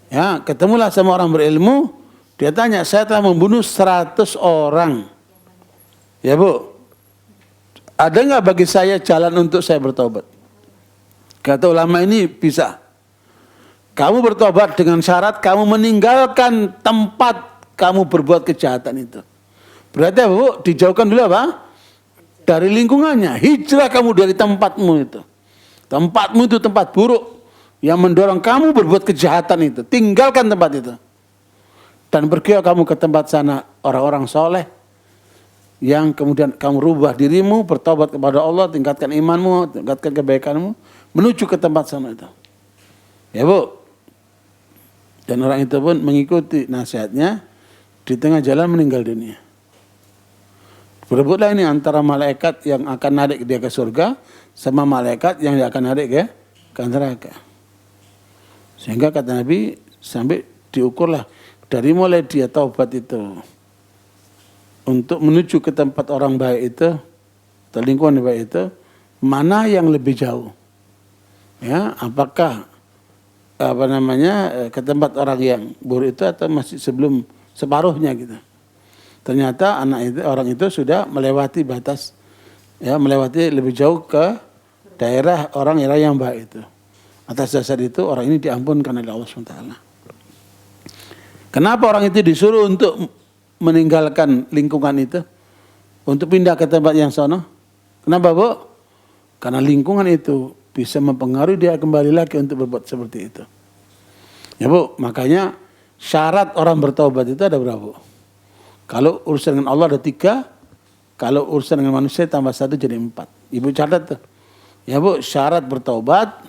Ya, ketemulah sama orang berilmu, dia tanya, "Saya telah membunuh 100 orang. Ya Bu, ada nggak bagi saya jalan untuk saya bertobat?" Kata ulama ini, bisa. Kamu bertobat dengan syarat kamu meninggalkan tempat kamu berbuat kejahatan itu. Berarti apa, Bu? Dijauhkan dulu apa? Dari lingkungannya. Hijrah kamu dari tempatmu itu. Tempatmu itu tempat buruk yang mendorong kamu berbuat kejahatan itu. Tinggalkan tempat itu. Dan pergi kamu ke tempat sana orang-orang soleh yang kemudian kamu rubah dirimu, bertobat kepada Allah, tingkatkan imanmu, tingkatkan kebaikanmu, menuju ke tempat sana itu. Ya, Bu. Dan orang itu pun mengikuti nasihatnya, di tengah jalan meninggal dunia. Berebutlah ini antara malaikat yang akan narik dia ke surga sama malaikat yang dia akan narik ke neraka. Sehingga kata Nabi sampai diukurlah dari mulai dia taubat itu untuk menuju ke tempat orang baik itu, atau lingkungan baik itu, mana yang lebih jauh? Ya, apakah ke tempat orang yang buruk itu atau masih sebelum separuhnya gitu. Ternyata orang itu sudah melewati batas, ya, melewati lebih jauh ke daerah orang yang baik itu. Atas dasar itu orang ini diampunkan oleh Allah SWT. Kenapa orang itu disuruh untuk meninggalkan lingkungan itu, untuk pindah ke tempat yang sono? Kenapa, Bu? Karena lingkungan itu bisa mempengaruhi dia kembali lagi untuk berbuat seperti itu. Ya, Bu, makanya syarat orang bertaubat itu ada berapa, Bu? Kalau urusan dengan Allah ada 3, kalau urusan dengan manusia tambah 1 jadi 4. Ibu catat tuh. Ya, Bu, syarat bertaubat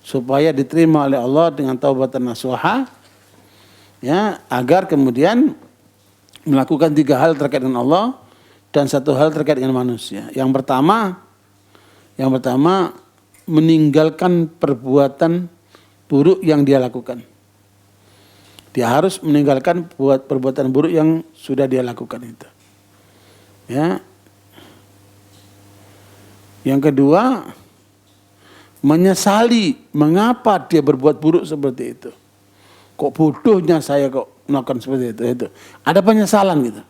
supaya diterima oleh Allah dengan taubatan nasuha, ya, agar kemudian melakukan 3 hal terkait dengan Allah dan 1 hal terkait dengan manusia. Yang pertama meninggalkan perbuatan buruk yang dia lakukan. Dia harus meninggalkan perbuatan buruk yang sudah dia lakukan itu. Ya. Yang kedua, menyesali mengapa dia berbuat buruk seperti itu. Kok bodohnya saya kok melakukan seperti itu. Ada penyesalan gitu.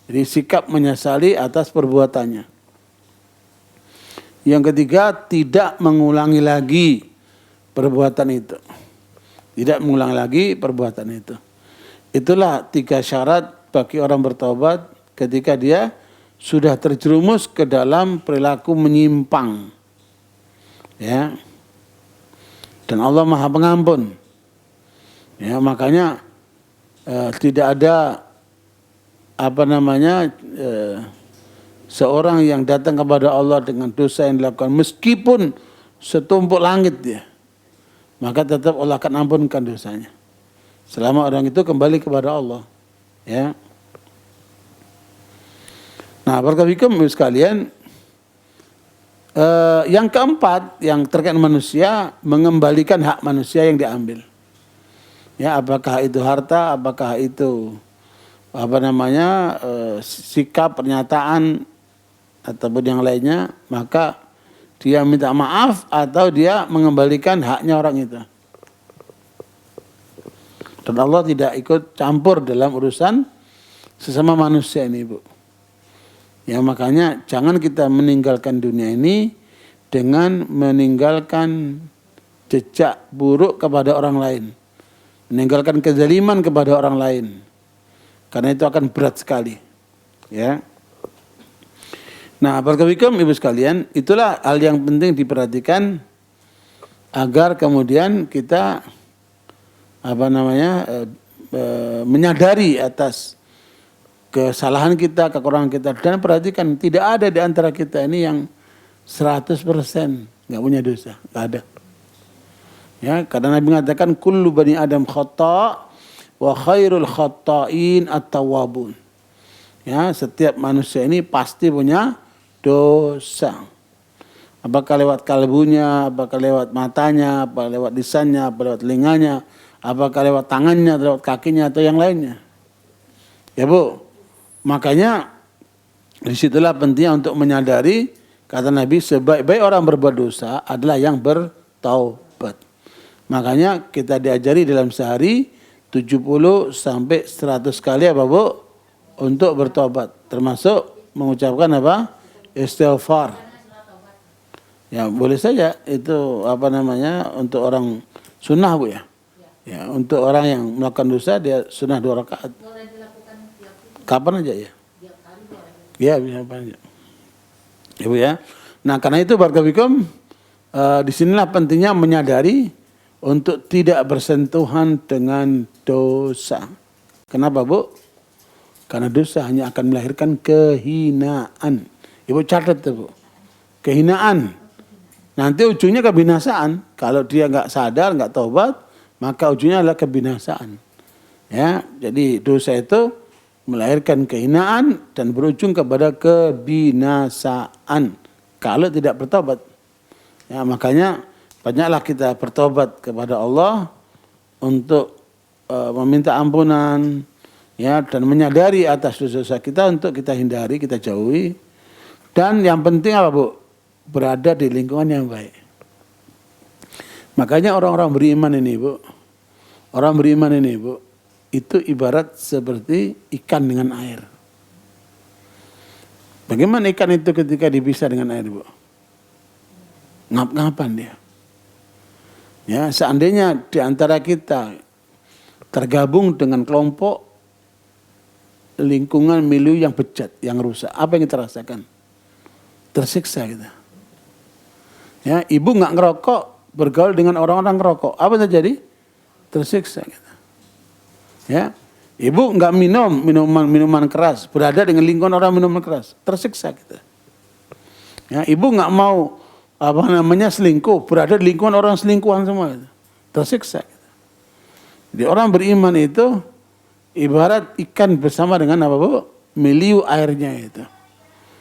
Jadi sikap menyesali atas perbuatannya. Yang ketiga, tidak mengulangi lagi perbuatan itu. Tidak mengulang lagi perbuatan itu. Itulah 3 syarat bagi orang bertobat ketika dia sudah terjerumus ke dalam perilaku menyimpang. Ya. Dan Allah Maha Pengampun. Ya, makanya tidak ada seorang yang datang kepada Allah dengan dosa yang dilakukan meskipun setumpuk langit dia, maka tetap Allah akan ampunkan dosanya. Selama orang itu kembali kepada Allah. Ya. Nah, barakallahu sekalian, yang keempat yang terkait manusia, mengembalikan hak manusia yang diambil. Ya, apakah itu harta, apakah itu sikap, pernyataan ataupun yang lainnya, maka dia minta maaf atau dia mengembalikan haknya orang itu. Dan Allah tidak ikut campur dalam urusan sesama manusia ini, Bu. Ya, makanya jangan kita meninggalkan dunia ini dengan meninggalkan jejak buruk kepada orang lain. Meninggalkan kezaliman kepada orang lain. Karena itu akan berat sekali. Ya. Nah, barakallahu Ibu sekalian, itulah hal yang penting diperhatikan agar kemudian kita menyadari atas kesalahan kita, kekurangan kita, dan perhatikan tidak ada di antara kita ini yang 100% nggak punya dosa, nggak ada. Ya, karena Nabi mengatakan kullu bani Adam khata' wa khairul khata'in at-tawwabun. Ya, setiap manusia ini pasti punya dosa. Apakah lewat kalbunya, apakah lewat matanya, apakah lewat lisannya, apakah lewat telinganya, apakah lewat tangannya, lewat kakinya atau yang lainnya. Ya, Bu. Makanya disitulah pentingnya untuk menyadari, kata Nabi, sebaik-baik orang berbuat dosa adalah yang bertaubat. Makanya kita diajari dalam sehari 70 sampai 100 kali apa, Bu? Untuk bertobat. Termasuk mengucapkan apa? Istighfar. Ya, boleh saja itu untuk orang sunnah, Bu, ya. Ya, untuk orang yang melakukan dosa dia sunnah 2 rakaat. Kapan aja ya? Ya, bisa panjang. Ibu ya. Nah, karena itu barakallahu disinilah pentingnya menyadari untuk tidak bersentuhan dengan dosa. Kenapa, Bu? Karena dosa hanya akan melahirkan kehinaan. Ibu catat tuh, Bu. Kehinaan. Nanti ujungnya kebinasaan. Kalau dia nggak sadar, nggak taubat, maka ujungnya adalah kebinasaan. Ya, jadi dosa itu melahirkan kehinaan dan berujung kepada kebinasaan kalau tidak bertobat. Ya, makanya banyaklah kita bertobat kepada Allah untuk meminta ampunan, ya, dan menyadari atas dosa-dosa kita untuk kita hindari, kita jauhi. Dan yang penting apa, Bu? Berada di lingkungan yang baik. Makanya orang-orang beriman ini, Bu, orang beriman ini, Bu, itu ibarat seperti ikan dengan air. Bagaimana ikan itu ketika dipisah dengan air, Bu? Ngap-ngapan dia. Ya, seandainya di antara kita tergabung dengan kelompok lingkungan milieu yang bejat, yang rusak, apa yang kita rasakan? Tersiksa kita. Ya, ibu nggak ngerokok, bergaul dengan orang-orang ngerokok, apa yang terjadi? Tersiksa kita. Ya, ibu nggak minum minuman keras, berada dengan lingkungan orang minuman keras, tersiksa kita. Ya, ibu nggak mau selingkuh, berada di lingkungan orang selingkuhan semua, tersiksa kita. Jadi orang beriman itu ibarat ikan bersama dengan apa, Bu? Milieu airnya itu.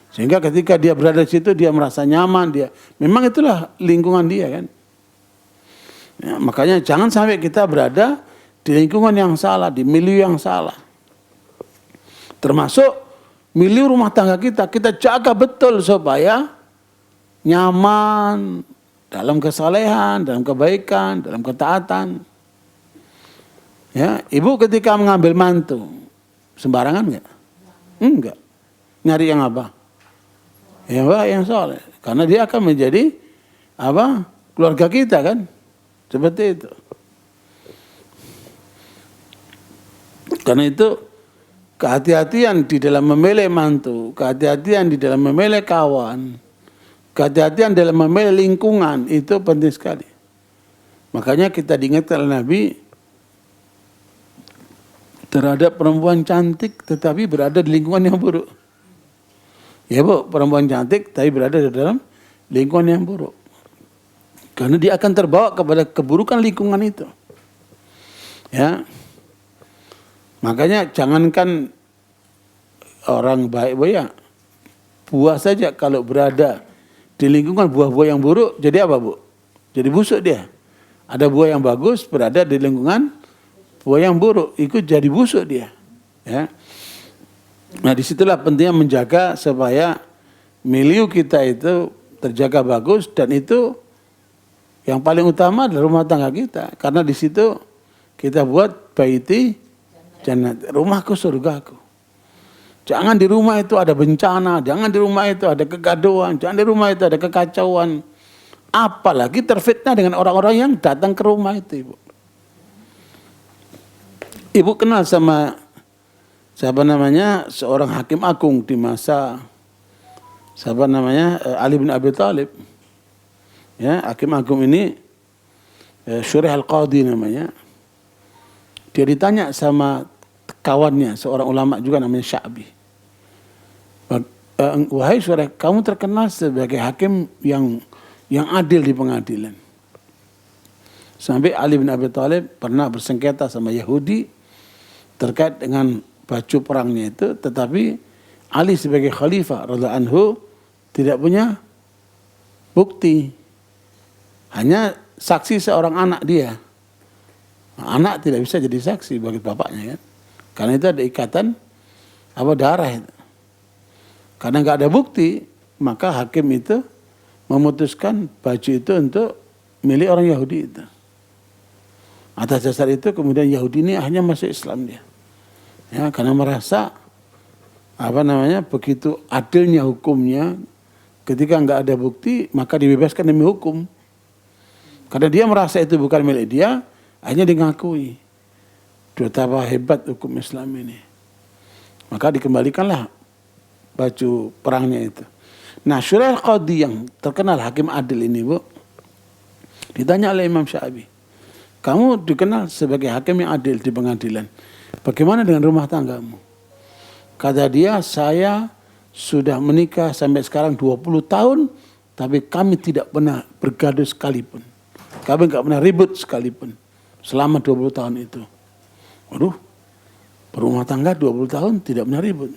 Sehingga ketika dia berada di situ dia merasa nyaman, dia memang itulah lingkungan dia kan. Ya, makanya jangan sampai kita berada di lingkungan yang salah, di milieu yang salah. Termasuk milieu rumah tangga kita jaga betul supaya nyaman dalam kesalehan, dalam kebaikan, dalam ketaatan. Ya, ibu ketika mengambil mantu sembarangan enggak? Enggak. Nyari yang apa? Yang soleh. Karena dia akan menjadi apa? Keluarga kita kan? Seperti itu. Karena itu kehati-hatian di dalam memilih mantu, kehati-hatian di dalam memilih kawan, kehati-hatian dalam memilih lingkungan itu penting sekali. Makanya kita diingatkan oleh Nabi terhadap perempuan cantik tetapi berada di lingkungan yang buruk. Ya, Bu, perempuan cantik tapi berada di dalam lingkungan yang buruk. Karena dia akan terbawa kepada keburukan lingkungan itu. Ya. Makanya jangankan orang baik, Bu, ya. Buah saja kalau berada di lingkungan buah-buah yang buruk, jadi apa, Bu? Jadi busuk dia. Ada buah yang bagus berada di lingkungan buah yang buruk, ikut jadi busuk dia. Ya. Nah, disitulah pentingnya menjaga supaya milieu kita itu terjaga bagus, dan itu yang paling utama adalah rumah tangga kita. Karena di situ kita buat baiti jannat, rumahku surgaku. Jangan di rumah itu ada bencana, jangan di rumah itu ada kegaduhan, jangan di rumah itu ada kekacauan. Apalagi terfitnah dengan orang-orang yang datang ke rumah itu, Ibu. Ibu kenal sama seorang hakim agung di masa Ali bin Abi Thalib. Ya, hakim agung ini Syurih Al-Qadhi namanya. Dia ditanya sama kawannya, seorang ulama juga namanya Sya'bi. Wahai Syurih, kamu terkenal sebagai hakim yang adil di pengadilan. Sampai Ali bin Abi Thalib pernah bersengketa sama Yahudi terkait dengan baju perangnya itu, tetapi Ali sebagai khalifah radhiyallahu anhu tidak punya bukti. Hanya saksi seorang anak dia. Anak tidak bisa jadi saksi bagi bapaknya kan. Karena itu ada ikatan darah itu. Karena nggak ada bukti, maka hakim itu memutuskan baju itu untuk milik orang Yahudi itu. Atas dasar itu kemudian Yahudi ini akhirnya masuk Islam dia. Ya, karena merasa begitu adilnya hukumnya, ketika nggak ada bukti maka dibebaskan demi hukum. Karena dia merasa itu bukan milik dia, akhirnya dingakui. Betapa hebat hukum Islam ini. Maka dikembalikanlah baju perangnya itu. Nah, Syuraih al-Qadhi yang terkenal hakim adil ini, Bu, ditanya oleh Imam Syafi'i, kamu dikenal sebagai hakim yang adil di pengadilan. Bagaimana dengan rumah tanggamu? Kata dia, saya sudah menikah sampai sekarang 20 tahun, tapi kami tidak pernah bergaduh sekalipun. Kami nggak pernah ribut sekalipun selama 20 tahun itu. Waduh, berumah tangga 20 tahun tidak pernah ribut.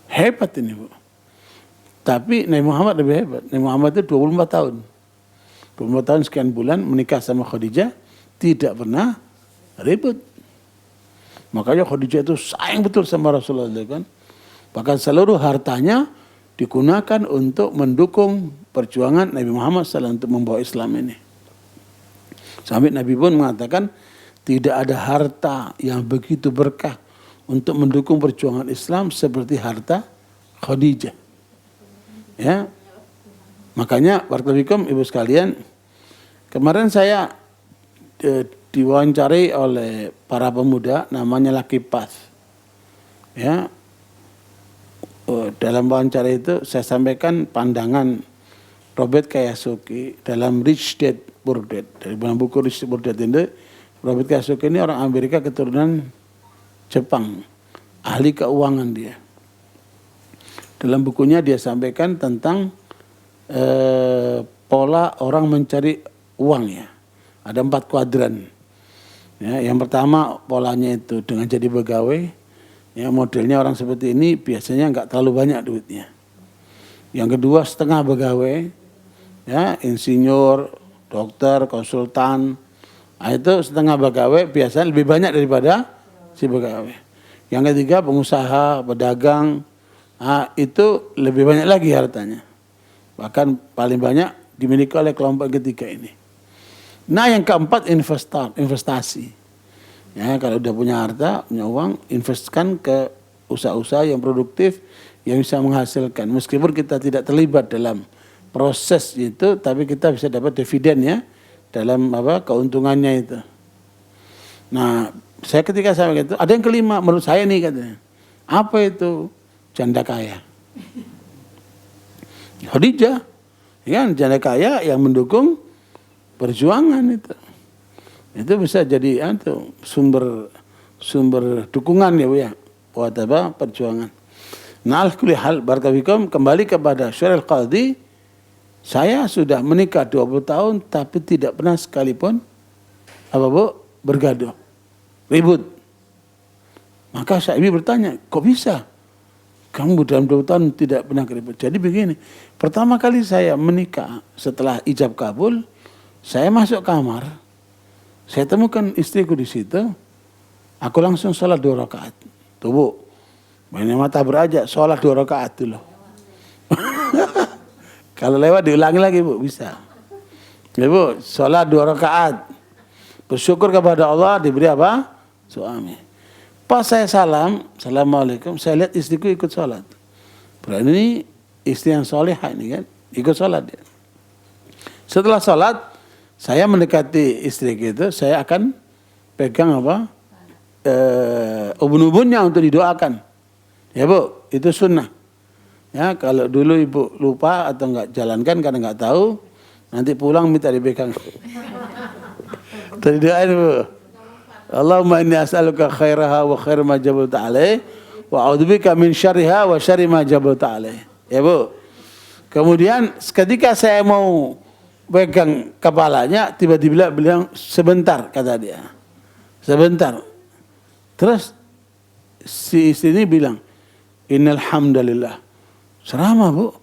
Hebat ini, Bu. Tapi Nabi Muhammad lebih hebat. Nabi Muhammad itu 24 tahun. 24 tahun sekian bulan menikah sama Khadijah, tidak pernah ribut. Makanya Khadijah itu sayang betul sama Rasulullah kan. Bahkan seluruh hartanya digunakan untuk mendukung perjuangan Nabi Muhammad SAW untuk membawa Islam ini. Sampai Nabi pun mengatakan tidak ada harta yang begitu berkah untuk mendukung perjuangan Islam seperti harta Khadijah. Ya, makanya Barakallahu Ibu sekalian, kemarin saya diwawancari oleh para pemuda, namanya Lucky Path. Ya, dalam wawancara itu saya sampaikan pandangan Robert Kiyosaki dalam Rich Dad Poor Dad. Dari buku Rich Dad Poor Dad ini, Robert Kiyosaki ini orang Amerika keturunan Jepang, ahli keuangan dia. Dalam bukunya dia sampaikan tentang pola orang mencari uang ya. Ada 4 kuadran. Ya, yang pertama polanya itu dengan jadi pegawai. Ya, modelnya orang seperti ini biasanya nggak terlalu banyak duitnya. Yang kedua setengah pegawai. Ya, insinyur, dokter, konsultan. Nah, itu setengah pegawai biasanya lebih banyak daripada si pegawai. Yang ketiga pengusaha, pedagang. Nah, itu lebih banyak lagi hartanya. Bahkan paling banyak dimiliki oleh kelompok ketiga ini. Nah, yang keempat investasi. Ya, kalau udah punya harta, punya uang, investkan ke usaha-usaha yang produktif yang bisa menghasilkan. Meskipun kita tidak terlibat dalam proses itu, tapi kita bisa dapat dividen ya dalam keuntungannya itu. Nah, saya ketika sampai itu, ada yang kelima menurut saya nih katanya. Apa itu? Janda kaya. Khadijah, ya kan, janda kaya yang mendukung perjuangan itu. Itu bisa jadi sumber dukungan ya, Bu ya, buat perjuangan. Nah, alkulli hal barakallahu kembali kepada Syuraih al-Qadhi, saya sudah menikah 20 tahun tapi tidak pernah sekalipun bergaduh, ribut. Maka Syafi'i bertanya, kok bisa? Kamu dalam 20 tahun tidak pernah ribut. Jadi begini, pertama kali saya menikah setelah ijab kabul, saya masuk kamar, saya temukan istriku di situ, aku langsung sholat 2 rakaat. Tuh, Bu, mainnya mata beraja, sholat 2 rakaat dulu. Kalau lewat diulangi lagi, Bu, bisa. Ya, Bu, sholat 2 rakaat. Bersyukur kepada Allah diberi apa? Suami. Pas saya salam, assalamualaikum, saya lihat istriku ikut sholat. Berarti ini istri yang solehah ini kan, ikut sholat dia. Setelah sholat, saya mendekati istri itu, saya akan pegang ubun-ubunnya untuk didoakan. Ya, Bu, itu sunnah. Ya, kalau dulu Ibu lupa atau nggak jalankan karena nggak tahu, nanti pulang minta dipegang. Tadi doain, Bu. Allahumma inni as'aluka khairaha wa khair ma jabalta alaih wa a'udzubika min syarriha wa syarri ma jabalta alaih. Ya, Bu. Kemudian ketika saya mau pegang kepalanya, tiba-tiba bilang sebentar, kata dia. Sebentar. Terus si istri ini bilang, innal hamdalillah. Ceramah, Bu.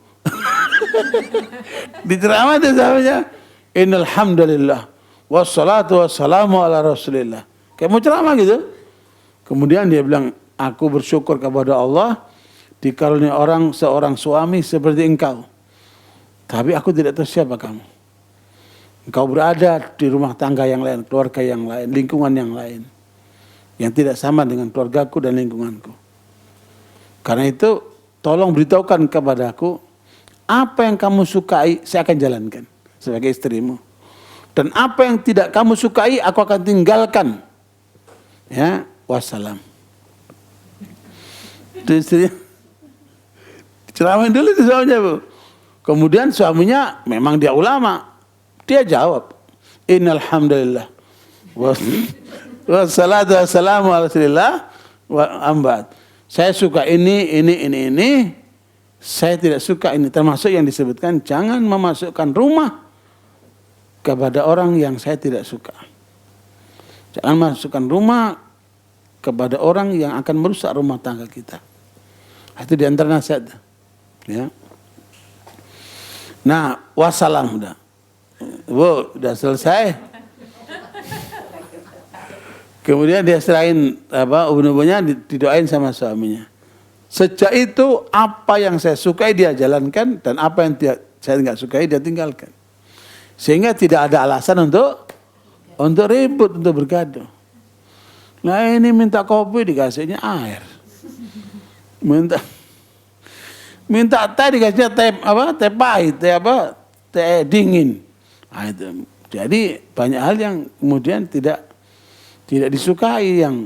Di ceramah itu sahabatnya, innal hamdalillah wassalatu wassalamu ala rasulillah. Kayak mau ceramah gitu. Kemudian dia bilang, aku bersyukur kepada Allah dikaruniai seorang suami seperti engkau. Tapi aku tidak tahu siapa kamu. Engkau berada di rumah tangga yang lain, keluarga yang lain, lingkungan yang lain. Yang tidak sama dengan keluargaku dan lingkunganku. Karena itu, tolong beritahukan kepadaku, apa yang kamu sukai, saya akan jalankan sebagai istrimu. Dan apa yang tidak kamu sukai, aku akan tinggalkan. Ya, wassalam. Itu istrinya. Ceramain dulu itu suaminya, Bu. Kemudian suaminya memang dia ulama. Dia jawab, innal hamdalillah. Wassalatu wassalamu ala Rasulillah wa ambat. Saya suka ini. Saya tidak suka ini. Termasuk yang disebutkan jangan memasukkan rumah kepada orang yang saya tidak suka. Jangan masukkan rumah kepada orang yang akan merusak rumah tangga kita. Itu di antara nasihat. Ya. Nah, wassalam udah. Bu, udah selesai. Kemudian dia serahin ubun-ubunnya didoain sama suaminya. Sejak itu apa yang saya sukai dia jalankan dan apa yang saya nggak sukai dia tinggalkan. Sehingga tidak ada alasan untuk ribut, untuk bergaduh. Nah ini minta kopi dikasihnya air. Minta teh dikasihnya teh pahit, teh dingin. Nah, itu. Jadi banyak hal yang kemudian tidak disukai, yang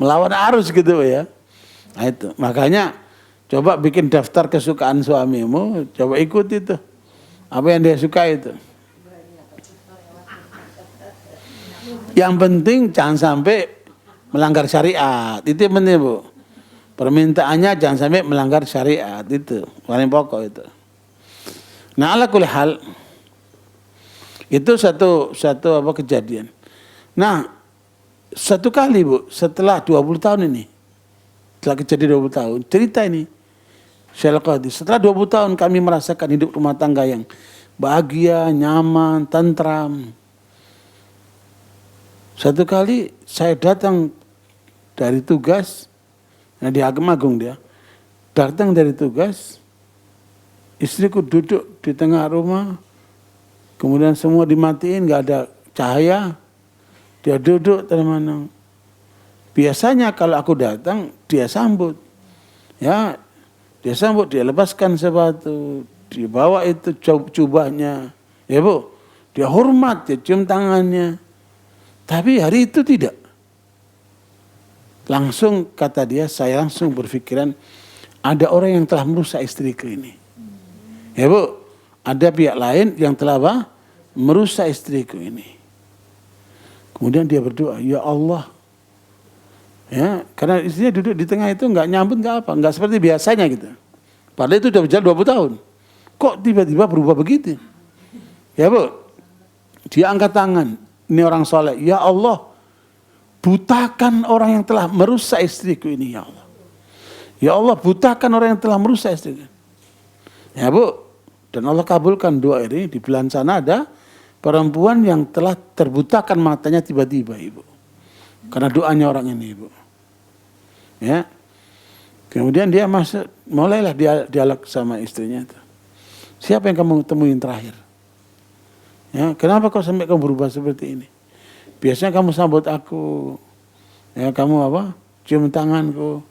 melawan arus gitu ya. Nah, itu. Makanya coba bikin daftar kesukaan suamimu, coba ikut itu. Apa yang dia suka itu. Yang penting jangan sampai melanggar syariat. Itu yang penting, Bu. Permintaannya jangan sampai melanggar syariat, itu paling pokok itu. Nah, ala kulli hal itu satu kejadian. Nah, satu kali, Bu, setelah 20 tahun ini, setelah kejadian 20 tahun, cerita ini Syekh Al-Qadhi, setelah 20 tahun kami merasakan hidup rumah tangga yang bahagia, nyaman, tentram. Satu kali saya datang dari tugas, di Hakim Agung dia, datang dari tugas, istriku duduk di tengah rumah, kemudian semua dimatiin, nggak ada cahaya, dia duduk termenung. Biasanya kalau aku datang, dia sambut, ya, dia sambut, dia lepaskan sepatu, dibawa itu jubahnya, ya Bu, dia hormat, dia cium tangannya. Tapi hari itu tidak. Langsung kata dia, saya langsung berpikiran ada orang yang telah merusak istriku ini. Ya Bu, ada pihak lain yang telah merusak istriku ini. Kemudian dia berdoa, ya Allah. Ya, karena istrinya duduk di tengah itu nggak nyambut, nggak seperti biasanya gitu. Padahal itu sudah berjalan 20 tahun. Kok tiba-tiba berubah begitu? Ya Bu, dia angkat tangan. Ini orang soleh. Ya Allah, butakan orang yang telah merusak istriku ini, ya Allah. Ya Allah, butakan orang yang telah merusak istriku. Ya Bu, dan Allah kabulkan doa ini. Di belahan sana ada perempuan yang telah terbutakan matanya tiba-tiba, Ibu. Karena doanya orang ini, Ibu. Ya. Kemudian dia mulailah dialog sama istrinya itu. Siapa yang kamu temuin terakhir? Ya, kenapa kau sampai kamu berubah seperti ini? Biasanya kamu sambut aku, ya kamu cium tanganku,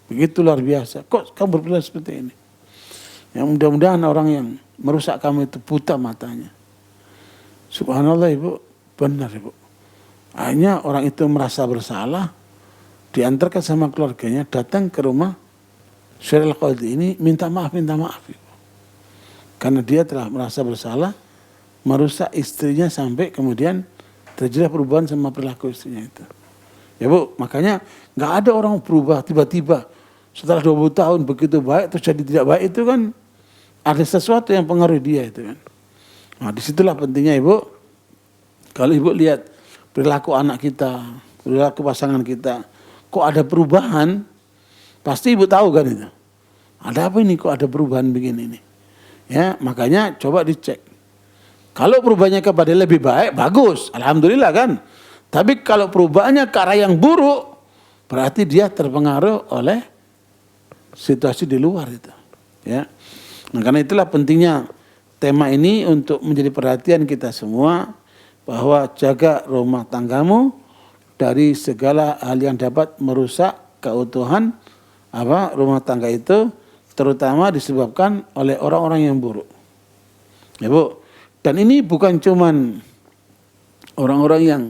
begitu luar biasa. Kok kamu berperilaku seperti ini? Ya, mudah-mudahan orang yang merusak kamu itu buta matanya. Subhanallah, Ibu, benar, Ibu. Akhirnya orang itu merasa bersalah, diantarkan sama keluarganya, datang ke rumah Syekh Al-Qadhi ini minta maaf, Ibu. Karena dia telah merasa bersalah, merusak istrinya sampai kemudian terjadi perubahan sama perilaku istrinya itu. Ya Bu, makanya nggak ada orang berubah tiba-tiba setelah 20 tahun begitu baik terus jadi tidak baik, itu kan ada sesuatu yang pengaruhi dia itu kan. Nah, disitulah pentingnya, Ibu. Kalau Ibu lihat perilaku anak kita, perilaku pasangan kita, kok ada perubahan, pasti Ibu tahu kan itu. Ada apa ini, kok ada perubahan begini ini? Ya, makanya coba dicek. Kalau perubahannya kepada lebih baik, bagus, alhamdulillah kan. Tapi kalau perubahannya ke arah yang buruk, berarti dia terpengaruh oleh situasi di luar itu. Ya, nah, karena itulah pentingnya tema ini untuk menjadi perhatian kita semua, bahwa jaga rumah tanggamu dari segala hal yang dapat merusak keutuhan rumah tangga itu, terutama disebabkan oleh orang-orang yang buruk. Ya Bu. Dan ini bukan cuman orang-orang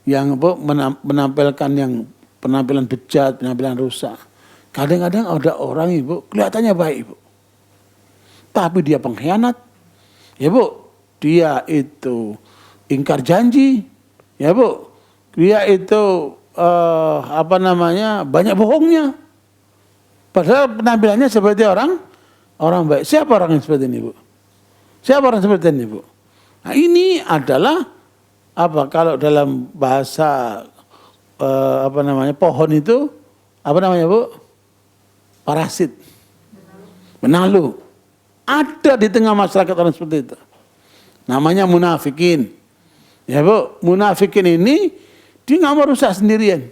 yang menampilkan yang penampilan bejat, penampilan rusak. Kadang-kadang ada orang Ibu, kelihatannya baik Ibu. Tapi dia pengkhianat. Ya Bu, dia itu ingkar janji. Ya Bu, dia itu banyak bohongnya. Padahal penampilannya seperti orang baik. Siapa orang yang seperti ini Bu? Siapa orang seperti ini Bu? Nah ini adalah kalau dalam bahasa pohon itu Bu? Parasit, benalu. Ada di tengah masyarakat orang seperti itu. Namanya munafikin. Ya Bu, munafikin ini dia nggak mau rusak sendirian.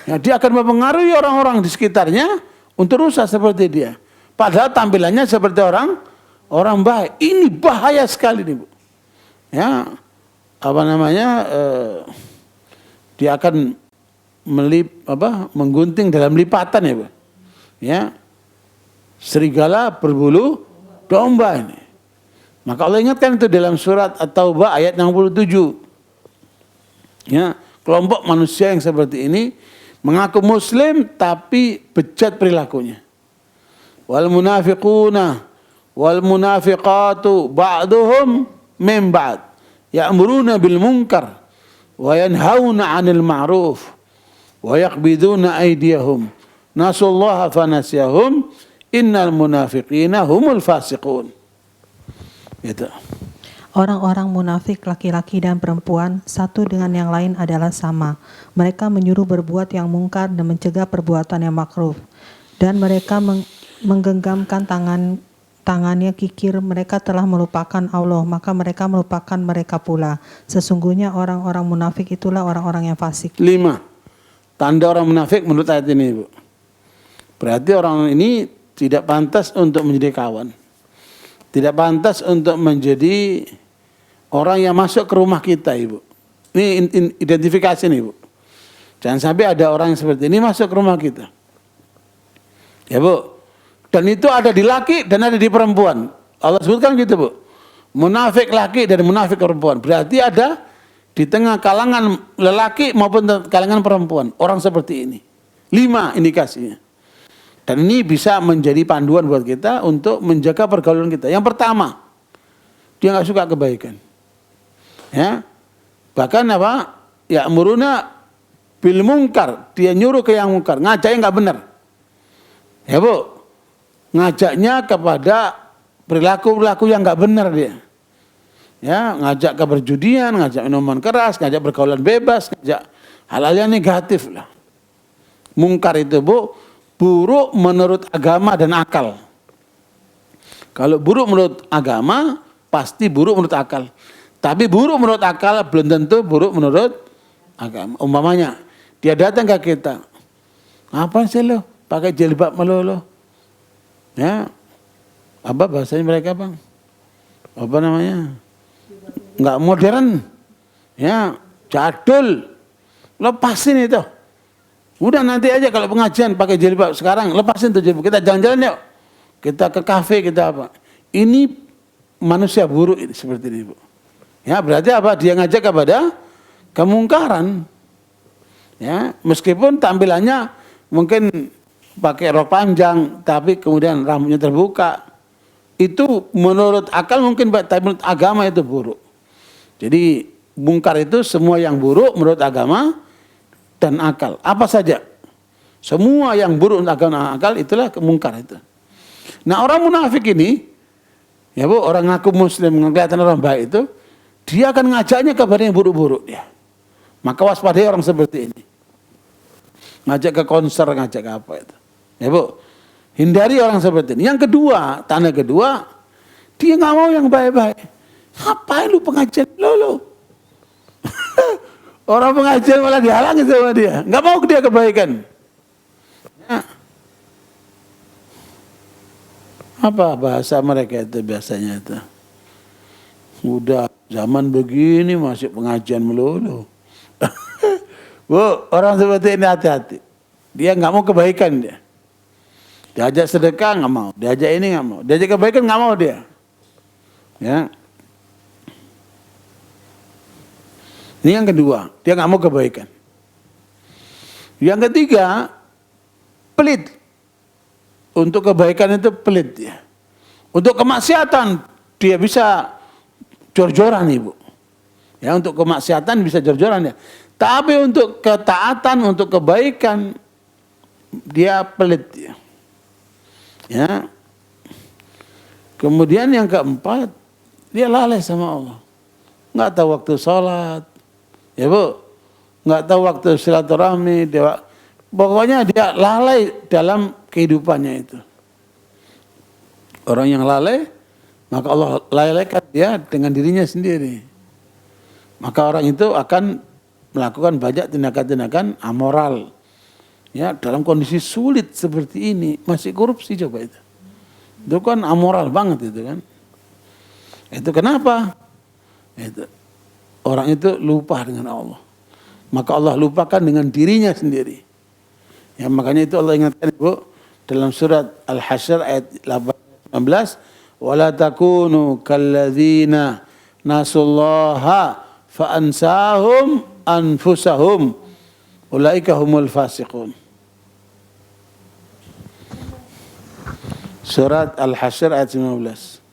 Ya, dia akan mempengaruhi orang-orang di sekitarnya untuk rusak seperti dia. Padahal tampilannya seperti orang baik. Ini bahaya sekali nih Bu. Ya, dia akan menggunting dalam lipatan ya Bu. Ya, serigala berbulu domba ini. Maka Allah ingatkan itu dalam surat At-Taubah ayat 67. Ya, kelompok manusia yang seperti ini mengaku muslim tapi bejat perilakunya. Wal munafiquna wal munafiqatu ba'duhum min ba'd ya'muruna bil munkar wa yanhauna 'anil ma'ruf wa yaqbiduna aydiyahum nasullaha fanasiyahum innal munafiqina humul fasiqun. Gitu. Orang-orang munafik laki-laki dan perempuan satu dengan yang lain adalah sama. Mereka menyuruh berbuat yang mungkar dan mencegah perbuatan yang makruh. Dan mereka menggenggamkan tangannya kikir. Mereka telah melupakan Allah, maka mereka melupakan mereka pula. Sesungguhnya orang-orang munafik itulah orang-orang yang fasik. 5. Tanda orang munafik menurut ayat ini Bu. Berarti orang ini tidak pantas untuk menjadi kawan. Tidak pantas untuk menjadi orang yang masuk ke rumah kita Ibu. Ini identifikasi nih Bu. Jangan sampai ada orang yang seperti ini masuk ke rumah kita. Ya Bu. Dan itu ada di laki dan ada di perempuan. Allah sebutkan gitu Bu. Munafik laki dan munafik perempuan. Berarti ada di tengah kalangan lelaki maupun kalangan perempuan. Orang seperti ini. 5 indikasinya. Dan ini bisa menjadi panduan buat kita untuk menjaga pergaulan kita. Yang pertama, dia nggak suka kebaikan. Ya, bahkan ya'muruna bil munkar, dia nyuruh ke yang munkar, ngajaknya nggak benar. Ya Bu, ngajaknya kepada perilaku yang nggak benar dia. Ya, ngajak ke perjudian, ngajak minuman keras, ngajak pergaulan bebas, ngajak hal-hal yang negatif lah. Munkar itu Bu, buruk menurut agama dan akal. Kalau buruk menurut agama, pasti buruk menurut akal. Tapi buruk menurut akal belum tentu buruk menurut agama. Umpamanya, dia datang ke kita. Ngapain sih lo? Pakai jilbab melulu. Ya, apa bahasanya mereka Bang? Apa namanya? Nggak modern. Ya, jadul. Lepasin itu. Udah nanti aja kalau pengajian pakai jilbab sekarang, lepasin tuh jilbab. Kita jalan-jalan yuk. Kita ke kafe, kita apa. Ini manusia buruk ini, seperti ini Bu. Ya berarti apa? Dia ngajak kepada kemungkaran. Ya, meskipun tampilannya mungkin pakai rok panjang, tapi kemudian rambutnya terbuka. Itu menurut akal mungkin baik, tapi menurut agama itu buruk. Jadi mungkar itu semua yang buruk menurut agama dan akal. Apa saja? Semua yang buruk untuk agama dan akal itulah kemungkar itu. Nah orang munafik ini, ya Bu, orang ngaku muslim, kelihatan orang baik itu, dia akan ngajaknya kepada yang buruk-buruk dia. Maka waspadai orang seperti ini. Ngajak ke konser, ngajak ke apa itu. Ya Bu, hindari orang seperti ini. Yang kedua, tanda kedua, dia nggak mau yang baik-baik. Ngapain lu pengajian? Lu. Orang pengajian malah dihalangi sama dia. Nggak mau dia kebaikan. Ya. Apa bahasa mereka itu biasanya itu? Udah zaman begini masih pengajian melulu. Bu, orang seperti ini hati-hati. Dia nggak mau kebaikan dia. Diajak sedekah nggak mau. Diajak ini nggak mau. Diajak kebaikan nggak mau dia. Ya. Ini yang kedua, dia nggak mau kebaikan. Yang ketiga, pelit. Untuk kebaikan itu pelit ya. Untuk kemaksiatan dia bisa jor-joran Ibu. Ya, untuk kemaksiatan bisa jor-joran ya. Tapi untuk ketaatan, untuk kebaikan dia pelit ya. Ya. Kemudian yang keempat, dia lalai sama Allah. Nggak tahu waktu sholat, ya Bu. Nggak tahu waktu silaturahmi, pokoknya dia lalai dalam kehidupannya itu. Orang yang lalai, maka Allah lalaikan dia dengan dirinya sendiri. Maka orang itu akan melakukan banyak tindakan-tindakan amoral. Ya, dalam kondisi sulit seperti ini, masih korupsi coba itu. Itu kan amoral banget itu kan. Itu kenapa? Itu. Orang itu lupa dengan Allah. Maka Allah lupakan dengan dirinya sendiri. Ya, makanya itu Allah ingatkan Ibu dalam surat Al-Hasyr ayat 18, "Wala takunu kalladzina nasullaha fa ansahum anfusahum ulaika humul fasiqun." Surat Al-Hasyr ayat 19.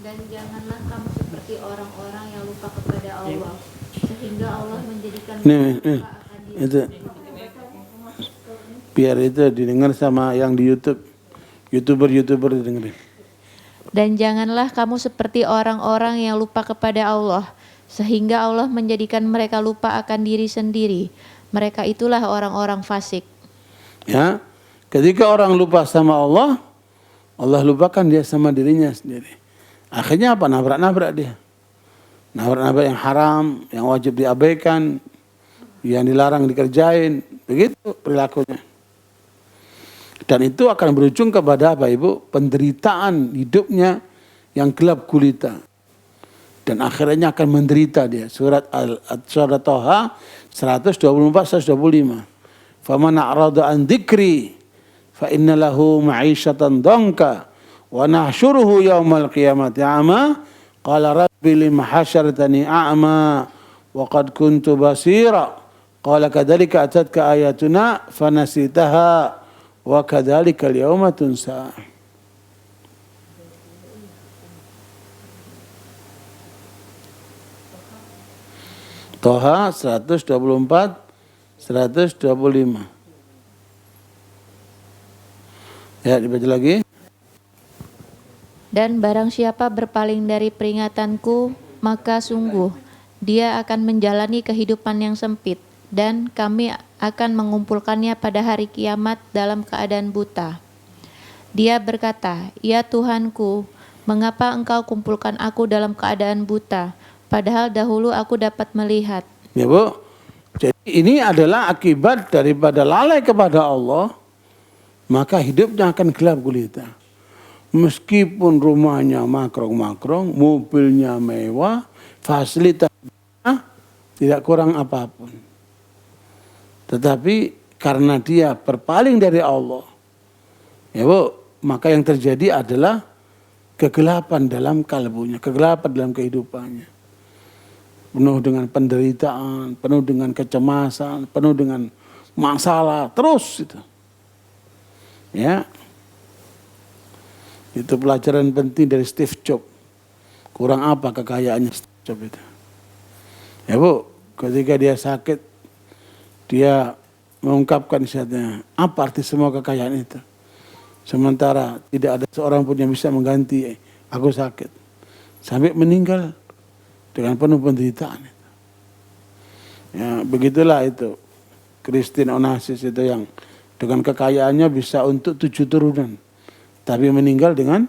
Dan janganlah kamu seperti orang-orang yang lupa kepada Allah, sehingga Allah menjadikan Nih, itu biar itu didengar sama yang di YouTube, youtuber didengerin. Dan janganlah kamu seperti orang-orang yang lupa kepada Allah, sehingga Allah menjadikan mereka lupa akan diri sendiri. Mereka itulah orang-orang fasik. Ya, ketika orang lupa sama Allah, Allah lupakan dia sama dirinya sendiri. Akhirnya apa? Nabrak-nabrak dia. Nabrak-nabrak yang haram, yang wajib diabaikan, yang dilarang dikerjain. Begitu perilakunya. Dan itu akan berujung kepada apa Ibu? Penderitaan hidupnya yang gelap gulita. Dan akhirnya akan menderita dia. Surat Toha 124-125. Faman a'rada an dzikri fa inna lahu ma'isyatan dhanka wa nahsyuruhu yaumal qiyamati a'ma qala rabbi lima hasyartani a'ma wa qad kuntu basira qala kadzalika atatka ayatuna fanasitaha wa kadzalika al-yauma tunsa. Toha 124 125. Ya, dibaca lagi. Dan barang siapa berpaling dari peringatanku, maka sungguh dia akan menjalani kehidupan yang sempit, dan kami akan mengumpulkannya pada hari kiamat dalam keadaan buta. Dia berkata, "Ya Tuhanku, mengapa engkau kumpulkan aku dalam keadaan buta, padahal dahulu aku dapat melihat?" Ya Bu, jadi ini adalah akibat daripada lalai kepada Allah, maka hidupnya akan gelap gulita. Meskipun rumahnya makrong-makrong, mobilnya mewah, fasilitasnya tidak kurang apapun. Tetapi karena dia berpaling dari Allah, ya Bu, maka yang terjadi adalah kegelapan dalam kalbunya, kegelapan dalam kehidupannya. Penuh dengan penderitaan, penuh dengan kecemasan, penuh dengan masalah, terus itu. Ya. Itu pelajaran penting dari Steve Jobs. Kurang apa kekayaannya Steve Jobs itu? Ya Bu, ketika dia sakit, dia mengungkapkan isyaratnya, apa arti semua kekayaan itu? Sementara tidak ada seorang pun yang bisa mengganti aku sakit. Sampai meninggal dengan penuh penderitaan. Ya, begitulah itu. Christine Onassis itu yang dengan kekayaannya bisa untuk 7 turunan. Tapi meninggal dengan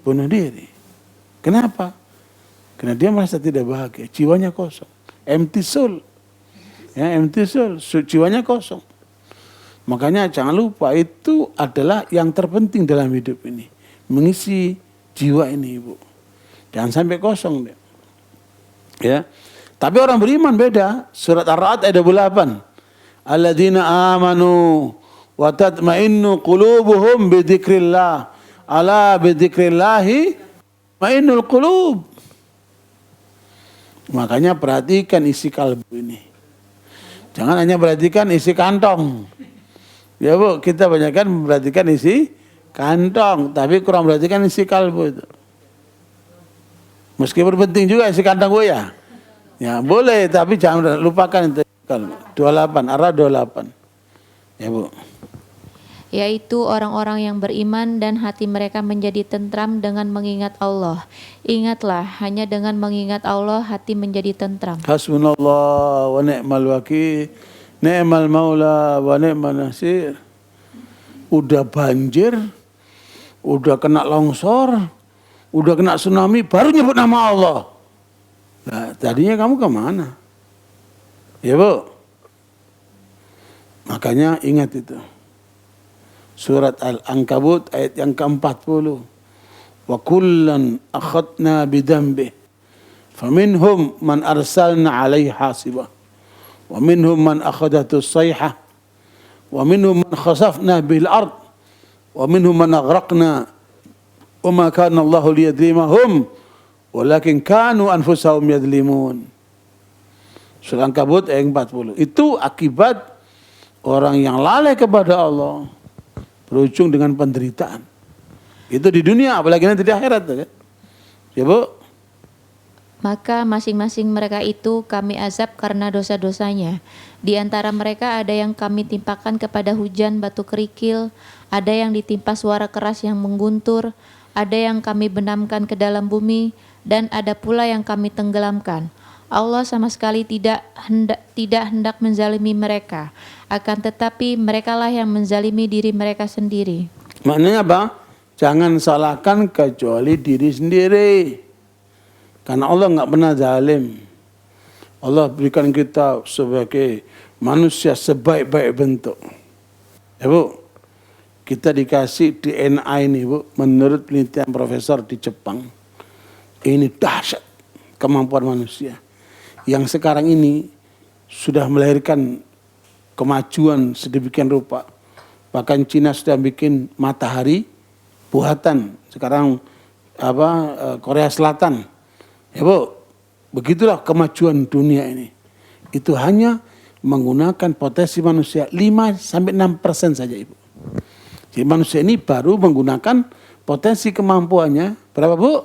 bunuh diri. Kenapa? Karena dia merasa tidak bahagia. Jiwanya kosong. Empty soul. Ya, empty soul. Jiwanya kosong. Makanya jangan lupa itu adalah yang terpenting dalam hidup ini. Mengisi jiwa ini Ibu. Jangan sampai kosong dia. Ya. Tapi orang beriman beda. Surat Ar-Ra'd ayat 28. Alladzina amanu wa tatma'innu qulubuhum bi dzikrillah. Ala bi dzikrillahi ma'innul qulub. Makanya perhatikan isi kalbu ini. Jangan hanya perhatikan isi kantong. Ya Bu, kita banyakkan memperhatikan isi kantong, tapi kurang perhatikan isi kalbu itu. Meskipun penting juga isi kantong gue ya. Ya boleh, tapi jangan lupakan itu kalbu. 28, arah 28. Ya Bu. Yaitu orang-orang yang beriman dan hati mereka menjadi tentram dengan mengingat Allah. Ingatlah, hanya dengan mengingat Allah hati menjadi tentram. Hasbunallah wa ni'mal wakil, ni'mal maula wa ni'mal nasir. Udah banjir, udah kena longsor, udah kena tsunami, baru nyebut nama Allah. Nah, tadinya kamu kemana? Ya Bu. Makanya ingat itu. Surat Al-Ankabut ayat yang ke-40. Wa kullan akhadna bidhanbihi faminhum man arsalna alaihi hasibah wa minhum man akhadathu as-sayhah wa minhum man khasafna bil ard wa minhum man aghraqna wa ma kana Allahu liyadhlimahum walakin kanu anfusahum yadhlimun. Surah Al-Ankabut ayat 40. Itu akibat orang yang lalai kepada Allah berujung dengan penderitaan. Itu di dunia, apalagi nanti di akhirat. Kan? Ya Bu. Maka masing-masing mereka itu kami azab karena dosa-dosanya. Di antara mereka ada yang kami timpakan kepada hujan batu kerikil, ada yang ditimpa suara keras yang mengguntur, ada yang kami benamkan ke dalam bumi, dan ada pula yang kami tenggelamkan. Allah sama sekali tidak hendak menzalimi mereka, akan tetapi merekalah yang menzalimi diri mereka sendiri. Maknanya apa? Jangan salahkan kecuali diri sendiri. Karena Allah nggak pernah zalim. Allah berikan kita sebagai manusia sebaik-baik bentuk. Ya Bu, kita dikasih DNA ini Bu, menurut penelitian profesor di Jepang. Ini dahsyat kemampuan manusia. Yang sekarang ini sudah melahirkan kemajuan sedemikian rupa. Bahkan Cina sudah bikin matahari buatan. Sekarang Korea Selatan. Ya Bu, begitulah kemajuan dunia ini. Itu hanya menggunakan potensi manusia 5-6% saja Ibu. Jadi manusia ini baru menggunakan potensi kemampuannya berapa Bu?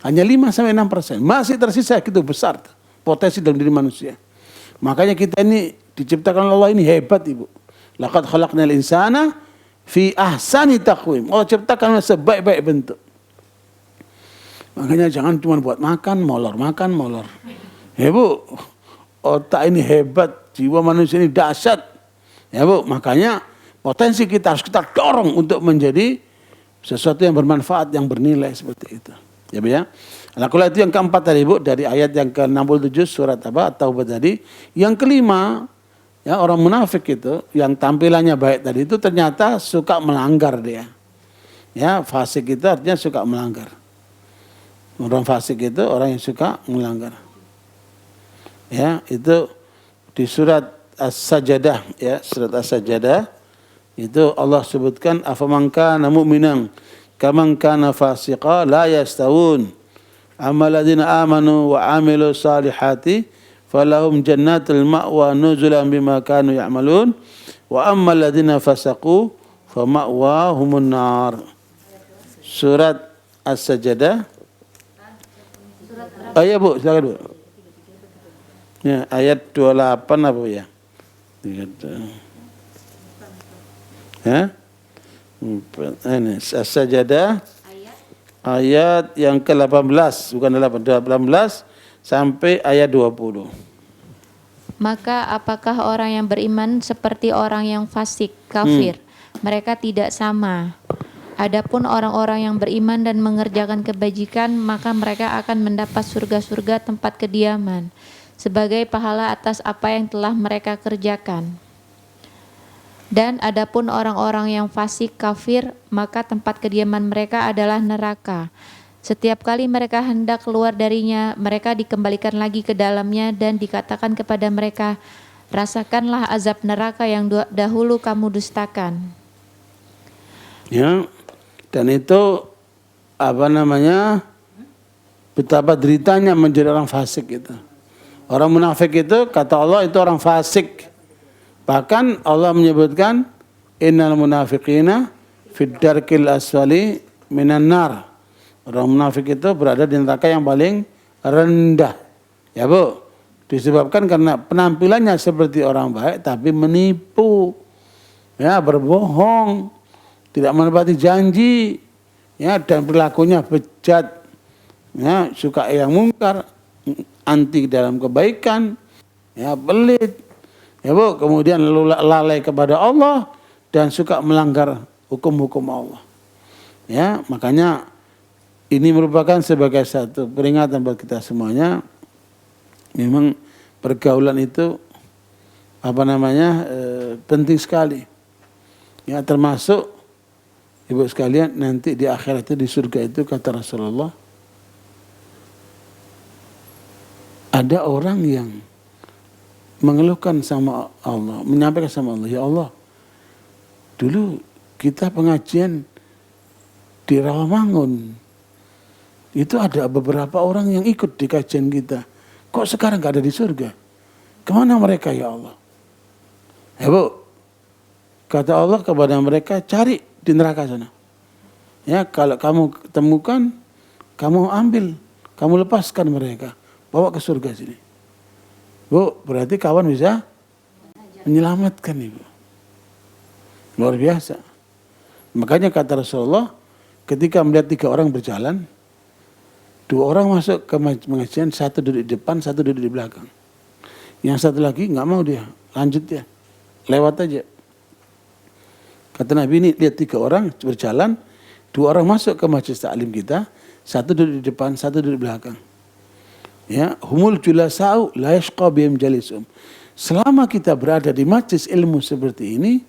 Hanya 5-6%. Masih tersisa gitu besar potensi dalam diri manusia. Makanya kita ini diciptakan Allah ini hebat Ibu. Laqad khalaqnal insana fi ahsani taqwim. Allah ciptakan sebaik-baik bentuk. Makanya jangan cuma buat makan, molor. Ya Bu, otak ini hebat, jiwa manusia ini dahsyat. Ya Bu, makanya potensi kita harus kita dorong untuk menjadi sesuatu yang bermanfaat, yang bernilai seperti itu. Ya Bu ya. Alhamdulillah itu yang keempat tadi Bu, dari ayat yang ke-67 surat At-Taubah tadi. Yang kelima, ya orang munafik itu yang tampilannya baik tadi itu ternyata suka melanggar dia. Ya, fasik itu artinya suka melanggar. Orang fasik itu orang yang suka melanggar. Ya, itu di surat As-Sajdah ya, surat As-Sajdah itu Allah sebutkan afaman kana mu'minan kaman kana fasiqa la yastawun. Amma alladziina aamanu wa 'amilus salihati falahum jannatul ma'wa nuzulan bima kanu ya'malun wa amma alladziina fasaqu fama'wahumun nar. Surat As-Sajdah. Ya Bu, silakan Bu. Ya, ayat 28 apa ya? Ya. Ini As-Sajdah ayat yang ke-18, bukan 18 sampai ayat 20. Maka apakah orang yang beriman seperti orang yang fasik, kafir? Mereka tidak sama. Adapun orang-orang yang beriman dan mengerjakan kebajikan, maka mereka akan mendapat surga-surga tempat kediaman, sebagai pahala atas apa yang telah mereka kerjakan. Dan adapun orang-orang yang fasik, kafir, maka tempat kediaman mereka adalah neraka. Setiap kali mereka hendak keluar darinya, mereka dikembalikan lagi ke dalamnya dan dikatakan kepada mereka, Rasakanlah azab neraka yang dahulu kamu dustakan. Ya. Dan itu apa namanya? Betapa deritanya menjadi orang fasik itu. Orang munafik itu kata Allah itu orang fasik. Bahkan Allah menyebutkan innal munafiqina fid darkil asfali minan nar. Orang munafik itu berada di neraka yang paling rendah. Ya Bu, disebabkan karena penampilannya seperti orang baik tapi menipu. Ya, berbohong, tidak menepati janji. Ya, dan perilakunya bejat. Ya, suka yang mungkar, anti dalam kebaikan, ya pelit, ya Bu, kemudian lalai kepada Allah dan suka melanggar hukum-hukum Allah. Ya, makanya ini merupakan sebagai satu peringatan buat kita semuanya. Memang pergaulan itu apa namanya penting sekali. Ya, termasuk Ibu sekalian nanti di akhirat itu di surga itu kata Rasulullah, ada orang yang mengeluhkan sama Allah, menyampaikan sama Allah, ya Allah, dulu kita pengajian di Rawamangun, itu ada beberapa orang yang ikut di kajian kita. Kok sekarang gak ada di surga? Kemana mereka ya Allah? Ya Bu, kata Allah kepada mereka, cari di neraka sana. Ya, kalau kamu temukan, kamu ambil, kamu lepaskan mereka. Bawa ke surga sini. Bu, berarti kawan bisa menyelamatkan Ibu. Luar biasa. Makanya kata Rasulullah, ketika melihat 3 orang berjalan, 2 orang masuk ke pengajian, 1 duduk di depan, 1 duduk di belakang. Yang 1 lagi nggak mau dia, lanjut dia, lewat aja. Kata Nabi ini lihat 3 orang berjalan, 2 orang masuk ke majelis taklim kita, 1 duduk di depan, 1 duduk di belakang. Ya, humul julasau la yashqa bihim jalisum. Selama kita berada di majelis ilmu seperti ini,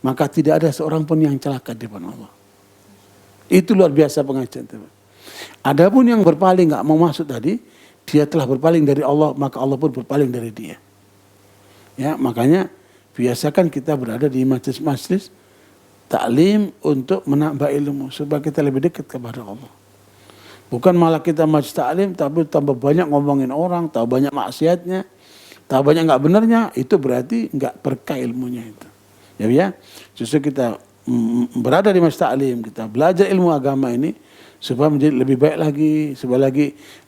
maka tidak ada seorang pun yang celaka di depan Allah. Itu luar biasa pengajian itu. Adapun yang berpaling nggak mau masuk tadi, dia telah berpaling dari Allah, maka Allah pun berpaling dari dia. Ya, makanya biasakan kita berada di majelis-majelis taklim untuk menambah ilmu supaya kita lebih dekat kepada Allah. Bukan malah kita majelis taklim tapi tambah banyak ngomongin orang, tambah banyak maksiatnya, tambah banyak nggak benernya, itu berarti nggak berkah ilmunya itu. Ya, justru kita berada di majelis taklim, kita belajar ilmu agama ini supaya menjadi lebih baik lagi, supaya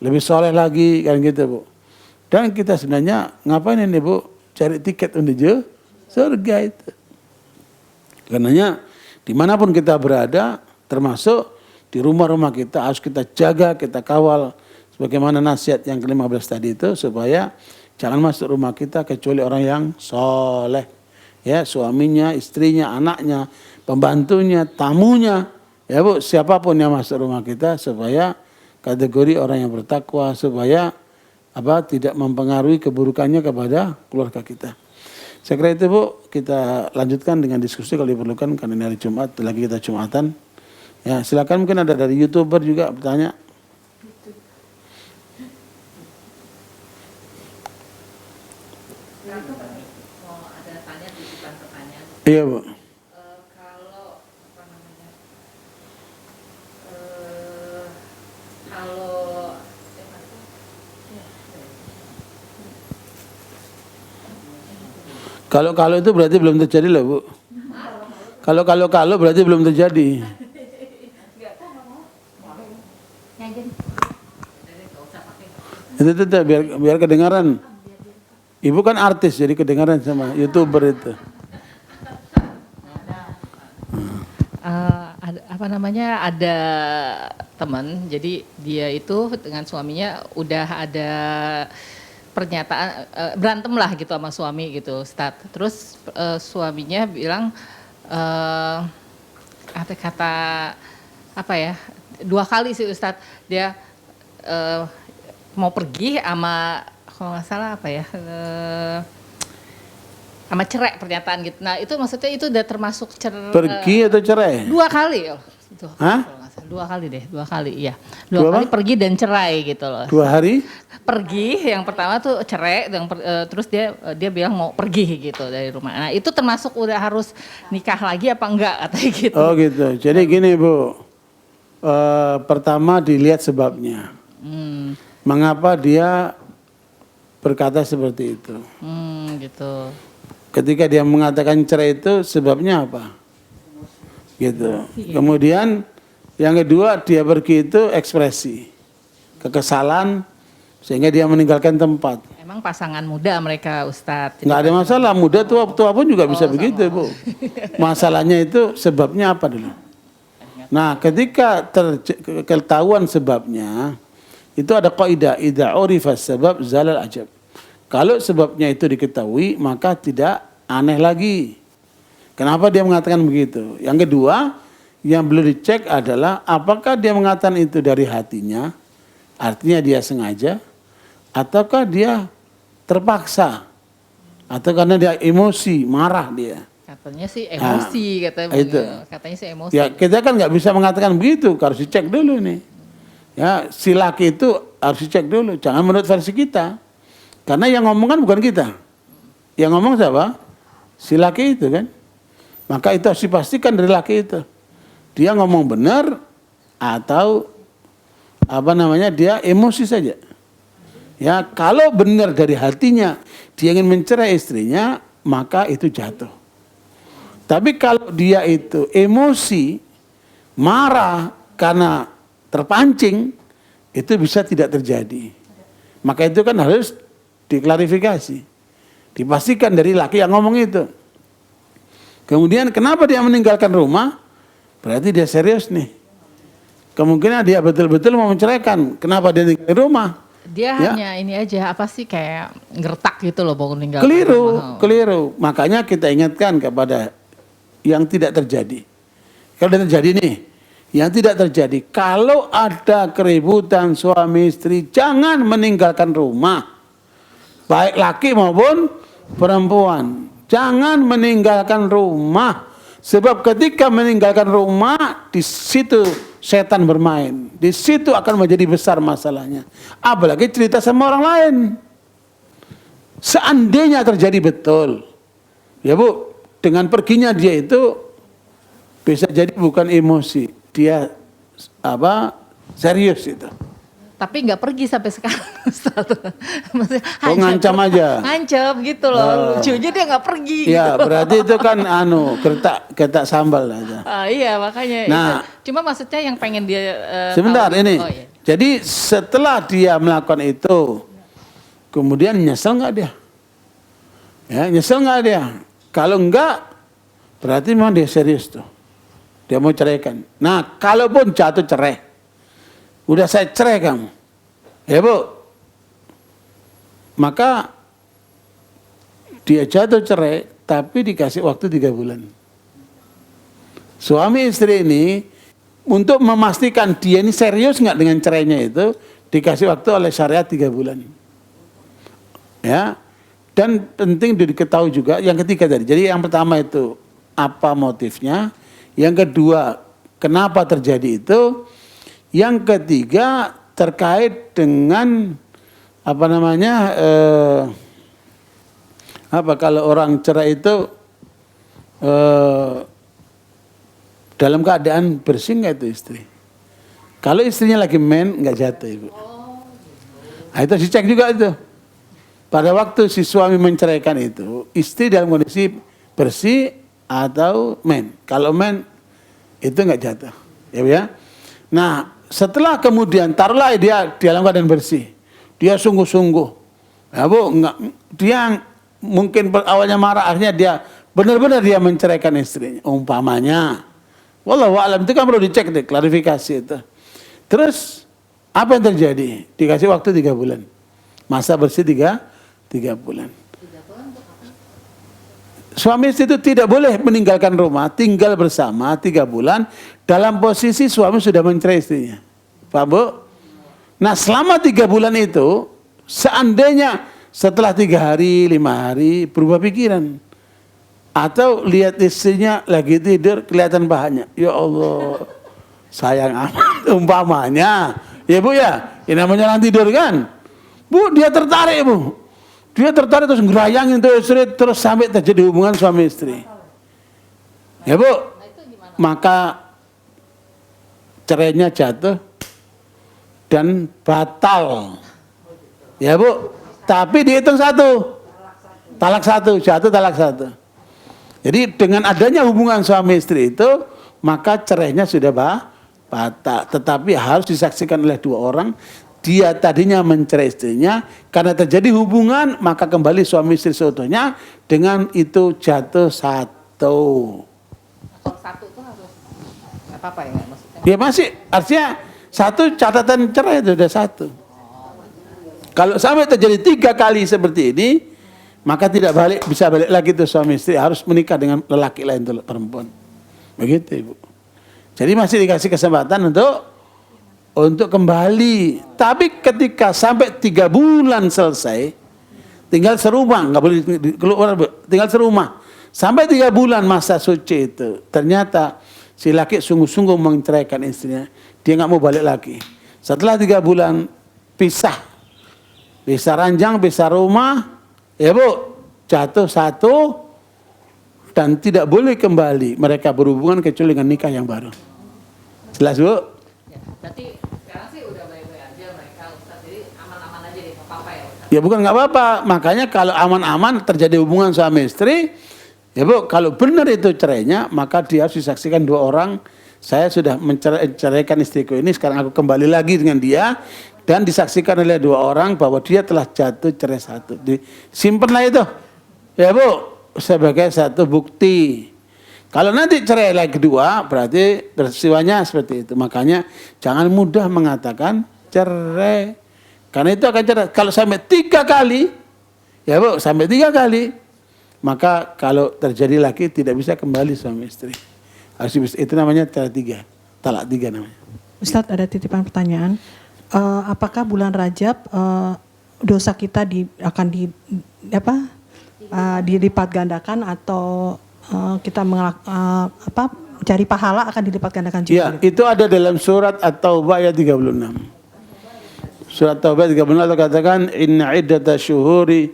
lebih soleh lagi, kan gitu Bu. Dan kita sebenarnya ngapain ini Bu? Cari tiket menuju surga itu. Karenanya dimanapun kita berada, termasuk di rumah-rumah kita harus kita jaga, kita kawal. Sebagaimana nasihat yang ke-15 tadi itu, supaya jangan masuk rumah kita kecuali orang yang soleh. Ya, suaminya, istrinya, anaknya, pembantunya, tamunya. Ya Bu, siapapun yang masuk rumah kita supaya kategori orang yang bertakwa, supaya tidak mempengaruhi keburukannya kepada keluarga kita. Saya kira itu Bu, kita lanjutkan dengan diskusi kalau diperlukan karena ini hari Jumat, lagi kita Jumatan. Ya, silakan, mungkin ada dari YouTuber juga bertanya. Ada tanya titipan pertanyaan. Iya Bu. Kalau apa namanya? Kalau Kalau itu berarti belum terjadi lah Bu. Kalau berarti belum terjadi. Itu biar kedengaran. Ibu kan artis jadi kedengaran sama YouTuber itu. Ada teman, jadi dia itu dengan suaminya udah ada pernyataan berantem lah gitu sama suami gitu, Ustadz. Terus suaminya bilang kata apa ya, 2 kali sih Ustadz, dia mau pergi sama, kalau nggak salah apa ya, sama cerai pernyataan gitu. Nah itu maksudnya itu udah termasuk cerai. Pergi atau cerai? 2 kali. Itu, Hah? kalau nggak 2 kali deh, 2 kali, iya. Dua 2 kali apa? pergi dan cerai gitu loh. 2 hari? Pergi, yang pertama tuh cerai, terus dia bilang mau pergi gitu dari rumah. Nah itu termasuk udah harus nikah lagi apa enggak katanya gitu. Oh gitu. Jadi gini Bu, pertama dilihat sebabnya. Mengapa dia berkata seperti itu? Gitu. Ketika dia mengatakan cerai itu sebabnya apa? Gitu. Kemudian yang kedua dia pergi itu ekspresi kekesalan sehingga dia meninggalkan tempat. Emang pasangan muda mereka Ustadz. Nggak ada masalah, muda tua pun juga bisa begitu Bu. Masalahnya itu sebabnya apa dulu? Nah ketika ketahuan sebabnya, itu ada kaidah idza urifa sebab zalal ajab. Kalau sebabnya itu diketahui maka tidak aneh lagi. Kenapa dia mengatakan begitu? Yang kedua yang perlu dicek adalah apakah dia mengatakan itu dari hatinya, artinya dia sengaja, ataukah dia terpaksa, atau karena dia emosi, marah dia. Katanya sih emosi, katanya sih emosi. Ya kita kan nggak bisa mengatakan begitu, harus dicek dulu nih. Ya si laki itu harus dicek dulu, jangan menurut versi kita, karena yang ngomong kan bukan kita, yang ngomong siapa? Si laki itu kan. Maka itu harus dipastikan dari laki itu, dia ngomong benar atau dia emosi saja. Ya, kalau benar dari hatinya dia ingin mencerai istrinya, maka itu jatuh. Tapi kalau dia itu emosi, marah karena terpancing, itu bisa tidak terjadi. Maka itu kan harus diklarifikasi. Dipastikan dari laki yang ngomong itu. Kemudian kenapa dia meninggalkan rumah? Berarti dia serius nih. Kemungkinan dia betul-betul mau menceraikan. Kenapa dia tinggal di rumah? Dia hanya ini aja, apa sih, kayak ngertak gitu loh bangun tinggal. Keliru. Makanya kita ingatkan kepada yang tidak terjadi. Kalau terjadi nih, yang tidak terjadi. Kalau ada keributan suami istri, jangan meninggalkan rumah. Baik laki maupun perempuan. Jangan meninggalkan rumah. Sebab ketika meninggalkan rumah, di situ setan bermain. Di situ akan menjadi besar masalahnya. Apalagi cerita sama orang lain. Seandainya terjadi betul, ya Bu, dengan perginya dia itu bisa jadi bukan emosi, dia serius itu. Tapi nggak pergi sampai sekarang, Ustaz. Ngancam aja. Ngancam gitu loh. Lucunya dia nggak pergi. Ya, gitu. berarti itu kan gertak sambal aja. Iya, makanya. Nah, itu. Cuma maksudnya yang pengen dia sebentar tahu. ini. Oh, iya. Jadi setelah dia melakukan itu, kemudian nyesel nggak dia? Ya, nyesel nggak dia? Kalau enggak, berarti memang dia serius tuh. Dia mau ceraikan. Nah, kalaupun jatuh cerai, udah saya cerai kamu, ya Bu, maka dia jatuh cerai, tapi dikasih waktu 3 bulan. Suami istri ini untuk memastikan dia ini serius nggak dengan cerainya itu, dikasih waktu oleh syariat 3 bulan. Ya, dan penting diketahui juga yang ketiga tadi. Jadi yang pertama itu apa motifnya, yang kedua kenapa terjadi itu. Yang ketiga terkait dengan kalau orang cerai itu dalam keadaan bersih nggak itu istri? Kalau istrinya lagi nggak jatuh Ibu. Nah, itu dicek juga itu. Pada waktu si suami menceraikan itu, istri dalam kondisi bersih atau Kalau itu nggak jatuh, ya. Nah, setelah kemudian taruhlah dia dalam keadaan bersih, dia sungguh-sungguh, ya Bu, dia mungkin awalnya marah, akhirnya dia benar-benar dia menceraikan istrinya, umpamanya. Wallahu a'lam, itu kan perlu dicek deh, klarifikasi itu. Terus apa yang terjadi? Dikasih waktu 3 bulan, masa bersih 3 bulan. Suami istri itu tidak boleh meninggalkan rumah, tinggal bersama 3 bulan dalam posisi suami sudah mencerai istrinya. Paham Bu? Nah selama 3 bulan itu, seandainya setelah 3 hari, 5 hari berubah pikiran, atau lihat istrinya lagi tidur kelihatan pahanya, ya Allah, sayang amat umpamanya. Ya Bu ya, ini namanya orang tidur kan. Bu, dia tertarik Bu. Dia tertarik terus ngerayangin tuh istri terus sampai terjadi hubungan suami istri. Ya Bu, maka cerainya jatuh dan batal. Ya Bu, tapi dihitung satu. Talak satu, jatuh talak satu. Jadi dengan adanya hubungan suami istri itu, maka cerainya sudah batal. Tetapi harus disaksikan oleh dua orang. Dia tadinya mencerai istrinya, karena terjadi hubungan, maka kembali suami istri seutuhnya, dengan itu jatuh satu. Kalau satu tuh harus nggak apa-apa ya maksudnya. Ya masih, artinya satu catatan cerai itu sudah satu. Kalau sampai terjadi 3 kali seperti ini, maka tidak bisa balik lagi tuh suami istri, harus menikah dengan lelaki lain tuh perempuan. Begitu Ibu. Jadi masih dikasih kesempatan untuk kembali. Tapi ketika sampai 3 bulan selesai, tinggal serumah, nggak boleh keluar, tinggal serumah. Sampai 3 bulan masa suci itu, ternyata si laki sungguh-sungguh menceraikan istrinya, dia nggak mau balik lagi. Setelah 3 bulan pisah ranjang, pisah rumah, ya Bu, jatuh satu dan tidak boleh kembali mereka berhubungan kecuali dengan nikah yang baru. Jelas Bu? Ya, berarti sekarang sih udah baik-baik aja mereka Ustaz, jadi aman-aman aja deh, nggak apa-apa ya Ustaz. Ya bukan nggak apa-apa, makanya kalau aman-aman terjadi hubungan suami istri, ya Bu, kalau benar itu cerainya, maka dia harus disaksikan 2 orang. Saya sudah menceraikan istriku ini, sekarang aku kembali lagi dengan dia, dan disaksikan oleh 2 orang bahwa dia telah jatuh cerai satu. Simpenlah itu, ya Bu, sebagai satu bukti. Kalau nanti cerai lagi kedua, berarti peristiwanya seperti itu. Makanya jangan mudah mengatakan cerai, karena itu akan cerai. Kalau sampai 3 kali, ya Bu, sampai 3 kali, maka kalau terjadi lagi tidak bisa kembali suami istri. Itu namanya cerai 3, talak 3 namanya. Ustadz, ada titipan pertanyaan. Apakah bulan Rajab dosa kita akan dilipat gandakan, atau kita cari pahala akan dilipat gandakan juga? Ya, itu ada dalam surat At-Taubah ayat 36. Surat Taubah 36 Allah katakan, inna iddata syuhuri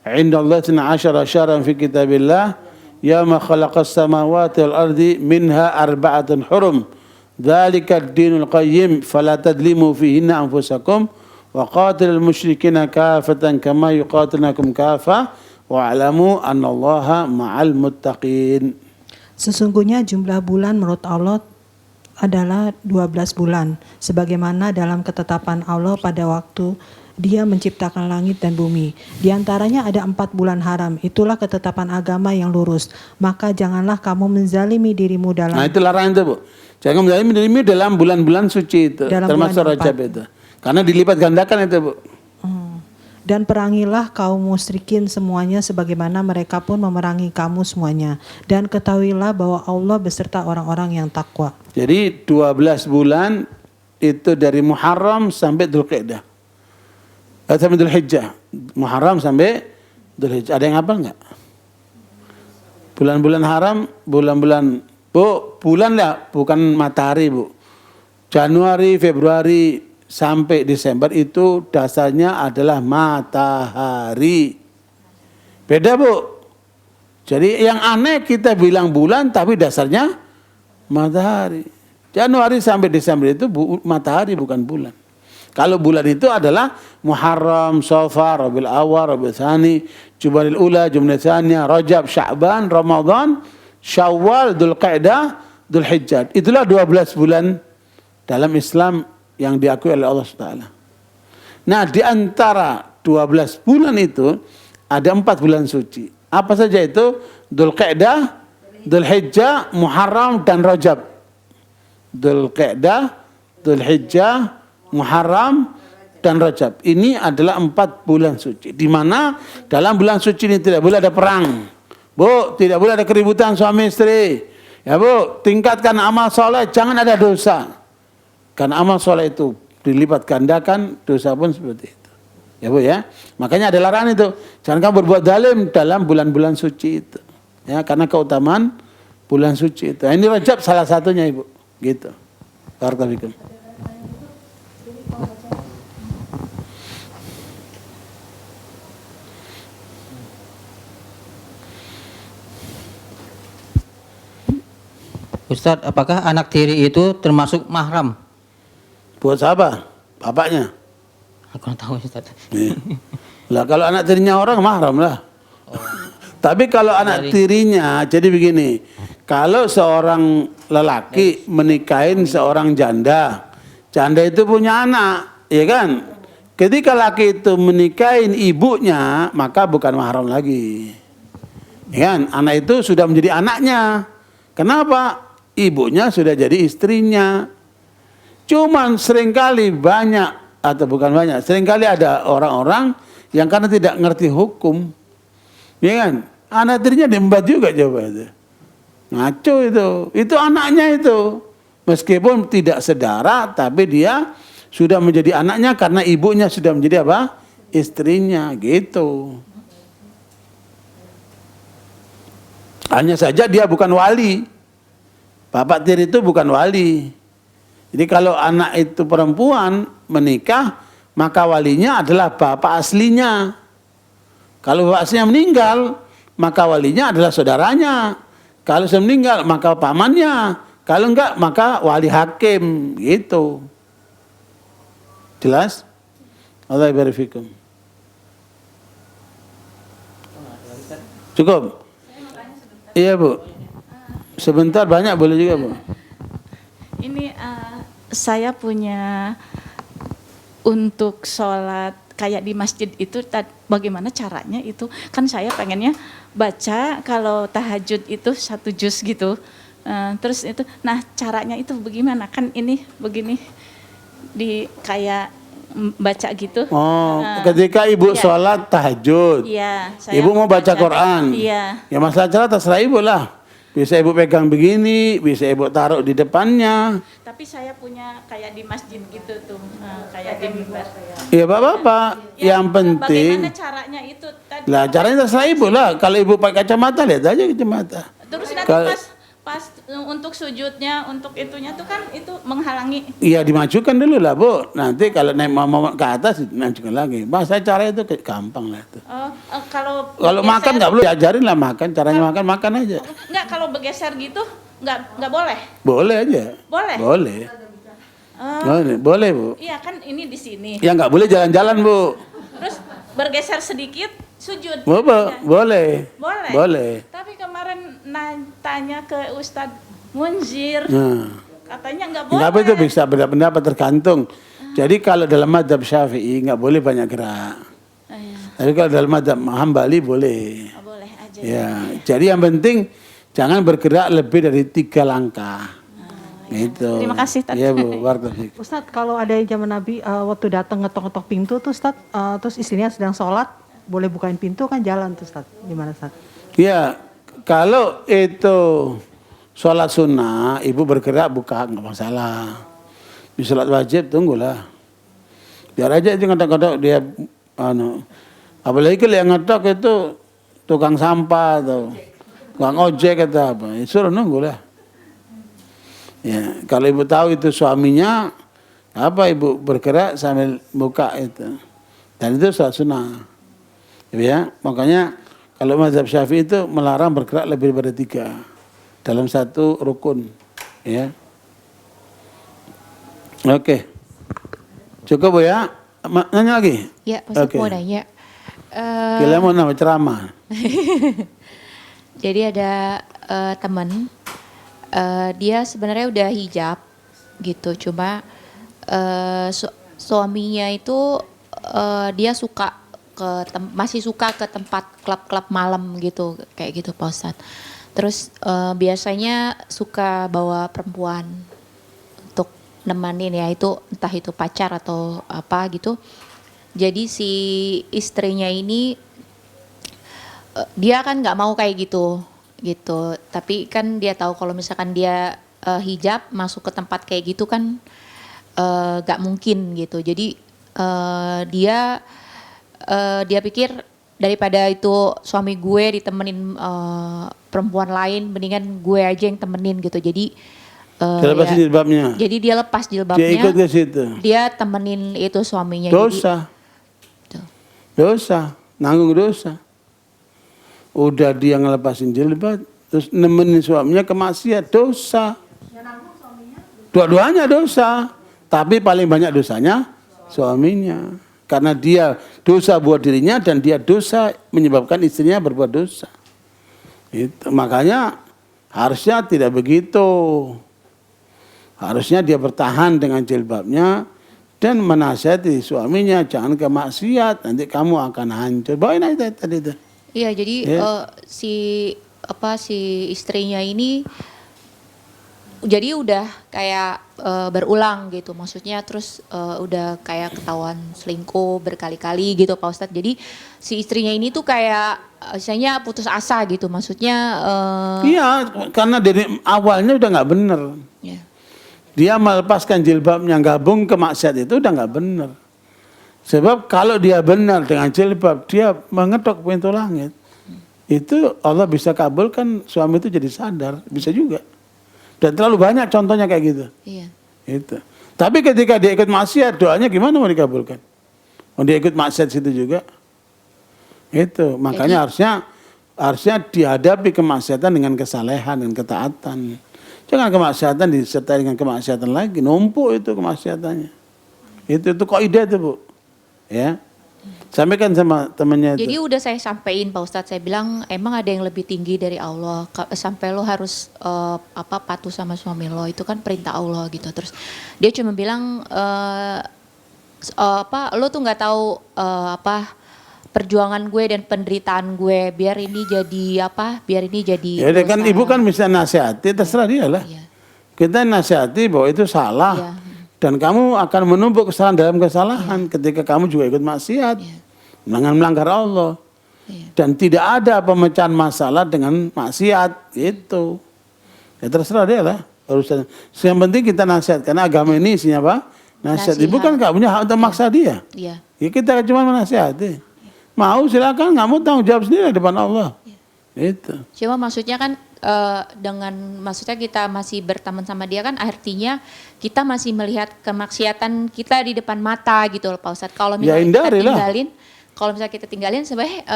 indallahi 12 syahran fi kitabillah yawma khalaqas samawati wal ardi minha 4 hurum. Dzalika ad-dinul qayyim fala tadlimu fihinna anfusakum wa qatilul musyrikina kafatan kama yuqatilunakum kafah wa'lamu annallaha ma'al muttaqin. Sesungguhnya jumlah bulan menurut Allah adalah 12 bulan, sebagaimana dalam ketetapan Allah pada waktu Dia menciptakan langit dan bumi. Di antaranya ada 4 bulan haram. Itulah ketetapan agama yang lurus. Maka janganlah kamu menzalimi dirimu dalam. Nah itu larangan itu Bu. Jangan menzalimi dirimu dalam bulan-bulan suci itu, Dalam termasuk bulan Rajab itu. Karena dilipat gandakan itu Bu. Dan perangilah kaum musyrikin semuanya sebagaimana mereka pun memerangi kamu semuanya. Dan ketahuilah bahwa Allah beserta orang-orang yang takwa. Jadi 12 bulan itu dari Muharram sampai Dzulqa'dah. Sampai Dzulhijjah. Muharram sampai Dzulhijjah. Ada yang hafal enggak? Bulan-bulan haram, bulan-bulan Bu, bulan lah, bukan matahari Bu. Januari, Februari sampai Desember itu dasarnya adalah matahari. Beda Bu. Jadi yang aneh kita bilang bulan tapi dasarnya matahari. Januari sampai Desember itu matahari bukan bulan. Kalau bulan itu adalah Muharram, Safar, Rabiul Awwal, Rabiul Tsani, Jumadil Ula, Jumadil Tsaniyah, Rajab, Sya'ban, Ramadan, Syawal, Dzulqa'dah, Dzulhijjah. Itulah 12 bulan dalam Islam yang diakui oleh Allah SWT. Nah, di antara 12 bulan itu ada 4 bulan suci. Apa saja itu? Dzulqa'dah, Dzulhijjah, Muharram, dan Rajab. Dzulqa'dah, Dzulhijjah, Muharram, dan Rajab. Ini adalah 4 bulan suci. Di mana dalam bulan suci ini tidak boleh ada perang. Bu, tidak boleh ada keributan suami istri. Ya Bu, tingkatkan amal soleh, jangan ada dosa. Karena amal soleh itu dilipat gandakan, dosa pun seperti itu. Ya Bu ya. Makanya ada larangan itu. Jangan kamu berbuat zalim dalam bulan-bulan suci itu. Ya, karena keutamaan bulan suci itu. Nah, ini Rajab salah satunya Ibu. Gitu. Barakallahu fikum. Ustadz, apakah anak tiri itu termasuk mahram? Buat siapa? Bapaknya. Aku nggak tahu Ustadz. Iya. Lah kalau anak tirinya orang mahram lah. Tapi kalau anak tirinya, jadi begini, kalau seorang lelaki menikahin seorang janda, janda itu punya anak, ya kan? Ketika laki itu menikahin ibunya, maka bukan mahram lagi. Ya kan? Anak itu sudah menjadi anaknya. Kenapa? Ibunya sudah jadi istrinya. Cuman seringkali banyak, atau bukan banyak, seringkali ada orang-orang yang karena tidak ngerti hukum, ya kan, anak tirinya diembat juga coba itu. Ngaco itu anaknya itu. Meskipun tidak sedara, tapi dia sudah menjadi anaknya karena ibunya sudah menjadi apa? Istrinya, gitu. Hanya saja dia bukan wali. Bapak tiri itu bukan wali. Jadi kalau anak itu perempuan menikah, maka walinya adalah bapak aslinya. Kalau bapak aslinya meninggal, maka walinya adalah saudaranya. Kalau sudah meninggal, maka pamannya. Kalau enggak, maka wali hakim. Gitu. Jelas? Allah barik fikum. Cukup? Iya, Bu. Sebentar, banyak boleh juga, Bu. Ini saya punya untuk sholat kayak di masjid itu bagaimana caranya itu, kan saya pengennya baca kalau tahajud itu 1 juz gitu. Terus itu, nah caranya itu bagaimana, kan ini begini di kayak baca gitu. Oh, ketika ibu iya. sholat tahajud, Iya, saya ibu mau baca Quran. Iya. Ya masalah cara terserah ibu lah. Bisa ibu pegang begini, bisa ibu taruh di depannya. Tapi saya punya kayak di masjid gitu tuh, kayak di mimbar. Ya bapak-bapak, Ya, yang penting. bagaimana caranya itu tadi? Lah caranya terserah ibu lah. Kalau ibu pakai kacamata, lihat aja kacamata. Terus nanti Kalau- pas untuk sujudnya, untuk itunya tuh kan itu menghalangi. Iya dimajukan dulu lah Bu. Nanti kalau naik mau ke atas dimajukan lagi. Bahasa cara itu gampang lah itu. Kalau Kalau bergeser- makan nggak perlu diajarin lah makan. Caranya makan aja. Nggak, kalau bergeser gitu nggak boleh. Boleh aja. Boleh? Boleh. Boleh Bu. Iya kan ini di sini. Ya nggak boleh jalan-jalan Bu. Terus bergeser sedikit sujud. Boleh. Boleh. Boleh. Tapi kemarin tanya ke Ustadz Munzir, Nah. katanya nggak boleh. Kenapa itu bisa beda-pendapat tergantung. Jadi kalau dalam mazhab Syafi'i nggak boleh banyak gerak. Iya. Tapi kalau dalam mazhab Hambali boleh. Boleh aja. Ya, jadi yang penting jangan bergerak lebih dari 3 langkah. Gitu. Terima kasih, Tad. Iya Bu, barakallahu. Ustadz, kalau ada yang zaman Nabi waktu datang ngetok-ngetok pintu tuh Ustadz, terus istrinya sedang sholat, boleh bukain pintu kan jalan tuh Ustadz. Gimana Ustadz? Ya, kalau itu sholat sunnah, ibu bergerak buka nggak masalah. Di sholat wajib tunggulah. Biar aja itu ngetok-ngetok dia, apalagi kalau yang ngetok itu tukang sampah atau tukang ojek atau apa, ya suruh nunggulah. Ya, kalau ibu tahu itu suaminya, apa ibu bergerak sambil buka itu, dan itu sholat sunnah. Ya, makanya kalau mazhab Syafi'i itu melarang bergerak lebih daripada 3 dalam satu rukun, ya. Oke, cukup Bu ya. Nanya lagi? Ya, Pak Ustadz Oke. mau nanya. Kalian mau nama ceramah? Jadi ada teman, dia sebenarnya udah hijab gitu, cuma suaminya itu dia suka masih suka ke tempat klub-klub malam gitu, kayak gitu Pak Ustadz. Terus biasanya suka bawa perempuan untuk nemanin, ya itu entah itu pacar atau apa gitu. Jadi si istrinya ini dia kan nggak mau kayak gitu, tapi kan dia tahu kalau misalkan dia hijab masuk ke tempat kayak gitu kan nggak mungkin gitu. Jadi dia pikir daripada itu suami gue ditemenin perempuan lain, mendingan gue aja yang temenin gitu. Jadi Dilepasin jilbabnya. Jadi dia lepas jilbabnya. Dia ikut ke situ. Dia temenin itu suaminya. Dosa. Tuh. Dosa. Nanggung dosa. Udah dia ngelepasin jilbab, terus nemenin suaminya ke maksiat, dosa. Dua-duanya dosa. Tapi paling banyak dosanya suaminya. Karena dia dosa buat dirinya dan dia dosa menyebabkan istrinya berbuat dosa. Itu. Makanya harusnya tidak begitu. Harusnya dia bertahan dengan jilbabnya dan menasihati suaminya, jangan ke maksiat, nanti kamu akan hancur. Bawain aja tadi itu. Iya, jadi Ya. si istrinya ini jadi udah kayak berulang gitu, maksudnya terus udah kayak ketahuan selingkuh berkali-kali gitu Pak Ustadz. Jadi si istrinya ini tuh kayak misalnya putus asa gitu, maksudnya Iya, karena dari awalnya udah nggak bener. ya. Dia melepaskan jilbabnya, gabung ke maksiat itu udah nggak bener. Sebab kalau dia benar dengan jilbab, dia mengetok pintu langit. Itu Allah bisa kabulkan suami itu jadi sadar, bisa juga. Dan terlalu banyak contohnya kayak gitu. Iya. Itu. Tapi ketika dia ikut maksiat, doanya gimana mau dikabulkan? Mau dia ikut maksiat situ juga? Itu. Makanya harusnya dihadapi kemaksiatan dengan kesalehan dan ketaatan. Jangan kemaksiatan disertai dengan kemaksiatan lagi, numpuk itu kemaksiatannya. Itu kaidah itu, Bu. Ya. Sampaikan sama temannya Jadi itu. udah saya sampein Pak Ustadz, saya bilang emang ada yang lebih tinggi dari Allah, sampai lo harus patuh sama suami lo, itu kan perintah Allah gitu. Terus dia cuma bilang lo tuh nggak tahu perjuangan gue dan penderitaan gue, biar ini jadi Ya udah kan dosa. ibu kan bisa nasihati, terserah dia lah. Iya. Kita nasihati bahwa itu salah. Iya. Dan kamu akan menumpuk kesalahan dalam kesalahan ketika kamu juga ikut maksiat. Iya. Dengan melanggar Allah. Iya. Dan tidak ada pemecahan masalah dengan maksiat. Itu. Ya terserah dia lah. Urusan. Yang penting kita nasihat. Karena agama ini isinya apa? Nasihat. Ibu kan gak punya hak untuk maksa dia. Iya. Ya kita cuma menasihati. Mau silakan, nggak mau tanggung jawab sendiri di depan Allah. Itu. Cuma maksudnya kan maksudnya kita masih berteman sama dia kan artinya kita masih melihat kemaksiatan kita di depan mata gitu loh Pak Ustadz. Kalau Ya, misalnya hindari lah. kalau misalnya kita tinggalin sebenarnya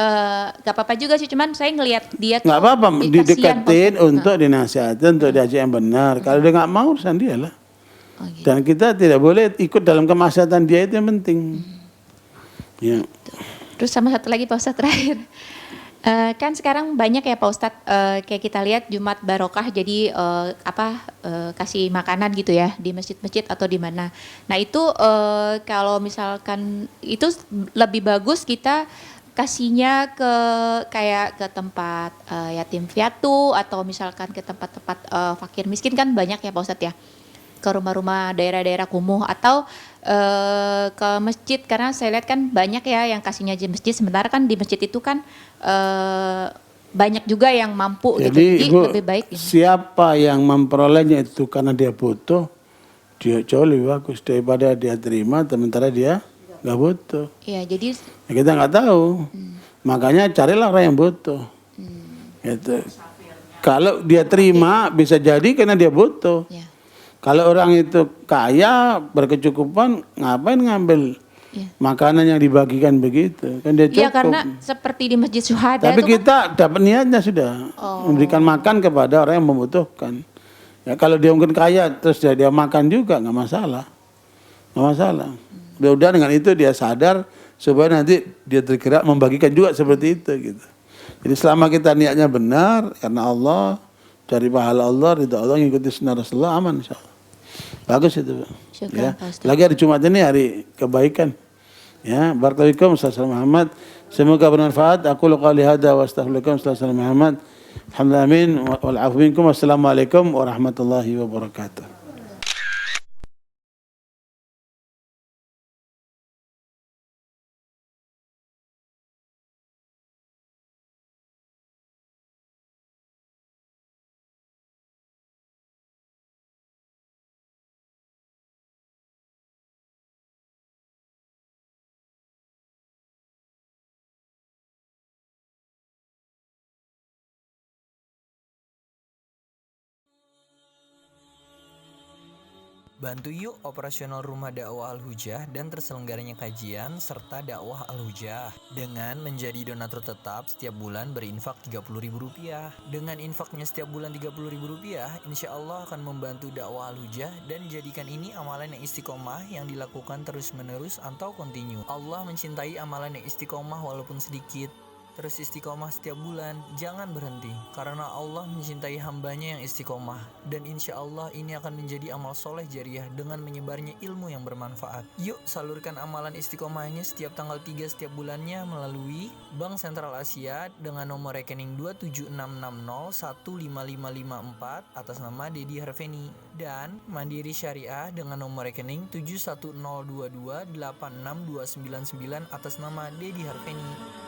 gak apa-apa juga sih, cuman saya ngelihat dia tuh Nggak apa-apa, kasihan, Pak dideketin Ustadz. untuk dinasihatin, untuk diajak yang benar. Kalau dia nggak mau, urusan dia lah. Oh, gitu. Dan kita tidak boleh ikut dalam kemaksiatan dia, itu yang penting. Ya. Terus sama satu lagi Pak Ustadz terakhir. Kan sekarang banyak ya Pak Ustadz, kayak kita lihat Jumat Barokah jadi kasih makanan gitu ya di masjid-masjid atau di mana. Nah itu kalau misalkan itu lebih bagus kita kasihnya kayak ke tempat yatim piatu atau misalkan ke tempat-tempat fakir miskin kan banyak ya Pak Ustadz ya. Ke rumah-rumah daerah-daerah kumuh atau ke masjid, karena saya lihat kan banyak ya yang kasihnya di masjid, sementara kan di masjid itu kan banyak juga yang mampu gitu. Jadi Ibu, lebih baik ini. siapa yang memperolehnya itu karena dia butuh, dia jauh lebih bagus daripada dia terima sementara dia nggak butuh. Iya, jadi Ya, kita nggak tahu. Makanya carilah orang yang butuh. Gitu. Kalau dia terima bisa jadi karena dia butuh. ya. Kalau orang itu kaya, berkecukupan, ngapain ngambil Iya. makanan yang dibagikan begitu? Kan dia cukup. Iya, karena seperti di Masjid Syuhada Tapi itu kan kita dapat niatnya sudah. Memberikan makan kepada orang yang membutuhkan. Ya, kalau dia mungkin kaya, terus dia makan juga, nggak masalah. Nggak masalah. Udah dengan itu dia sadar, supaya nanti dia tergerak membagikan juga seperti itu. Gitu. Jadi selama kita niatnya benar, karena Allah, cari pahala Allah, ridha Allah, ngikuti sunnah Rasulullah, aman insya Allah. Bagus itu, Pak. Syukur, Ya. Pak Ustadz. Lagi hari Jumat ini hari kebaikan. Ya, barakallahu Ustaz Muhammad. Semoga bermanfaat. Aku qouli hadza wa astaghfirullakum Ustaz Muhammad. Alhamdulillah amin wal afu minkum. Wassalamualaikum warahmatullahi wabarakatuh. Bantu yuk operasional Rumah Dakwah Al-Hujah dan terselenggaranya kajian serta dakwah Al-Hujah dengan menjadi donatur tetap setiap bulan berinfak Rp30.000. Dengan infaknya setiap bulan Rp30.000, insya Allah akan membantu dakwah Al-Hujah dan jadikan ini amalan yang istiqomah yang dilakukan terus-menerus atau kontinu. Allah mencintai amalan yang istiqomah walaupun sedikit. Terus istiqomah setiap bulan, jangan berhenti, karena Allah mencintai hambanya yang istiqomah. Dan insya Allah ini akan menjadi amal soleh jariah dengan menyebarnya ilmu yang bermanfaat. Yuk salurkan amalan istiqomahnya setiap tanggal 3 setiap bulannya melalui Bank Sentral Asia dengan nomor rekening 27660155554 atas nama Dedi Harveni. Dan Mandiri Syariah dengan nomor rekening 71022862999 atas nama Dedi Harveni.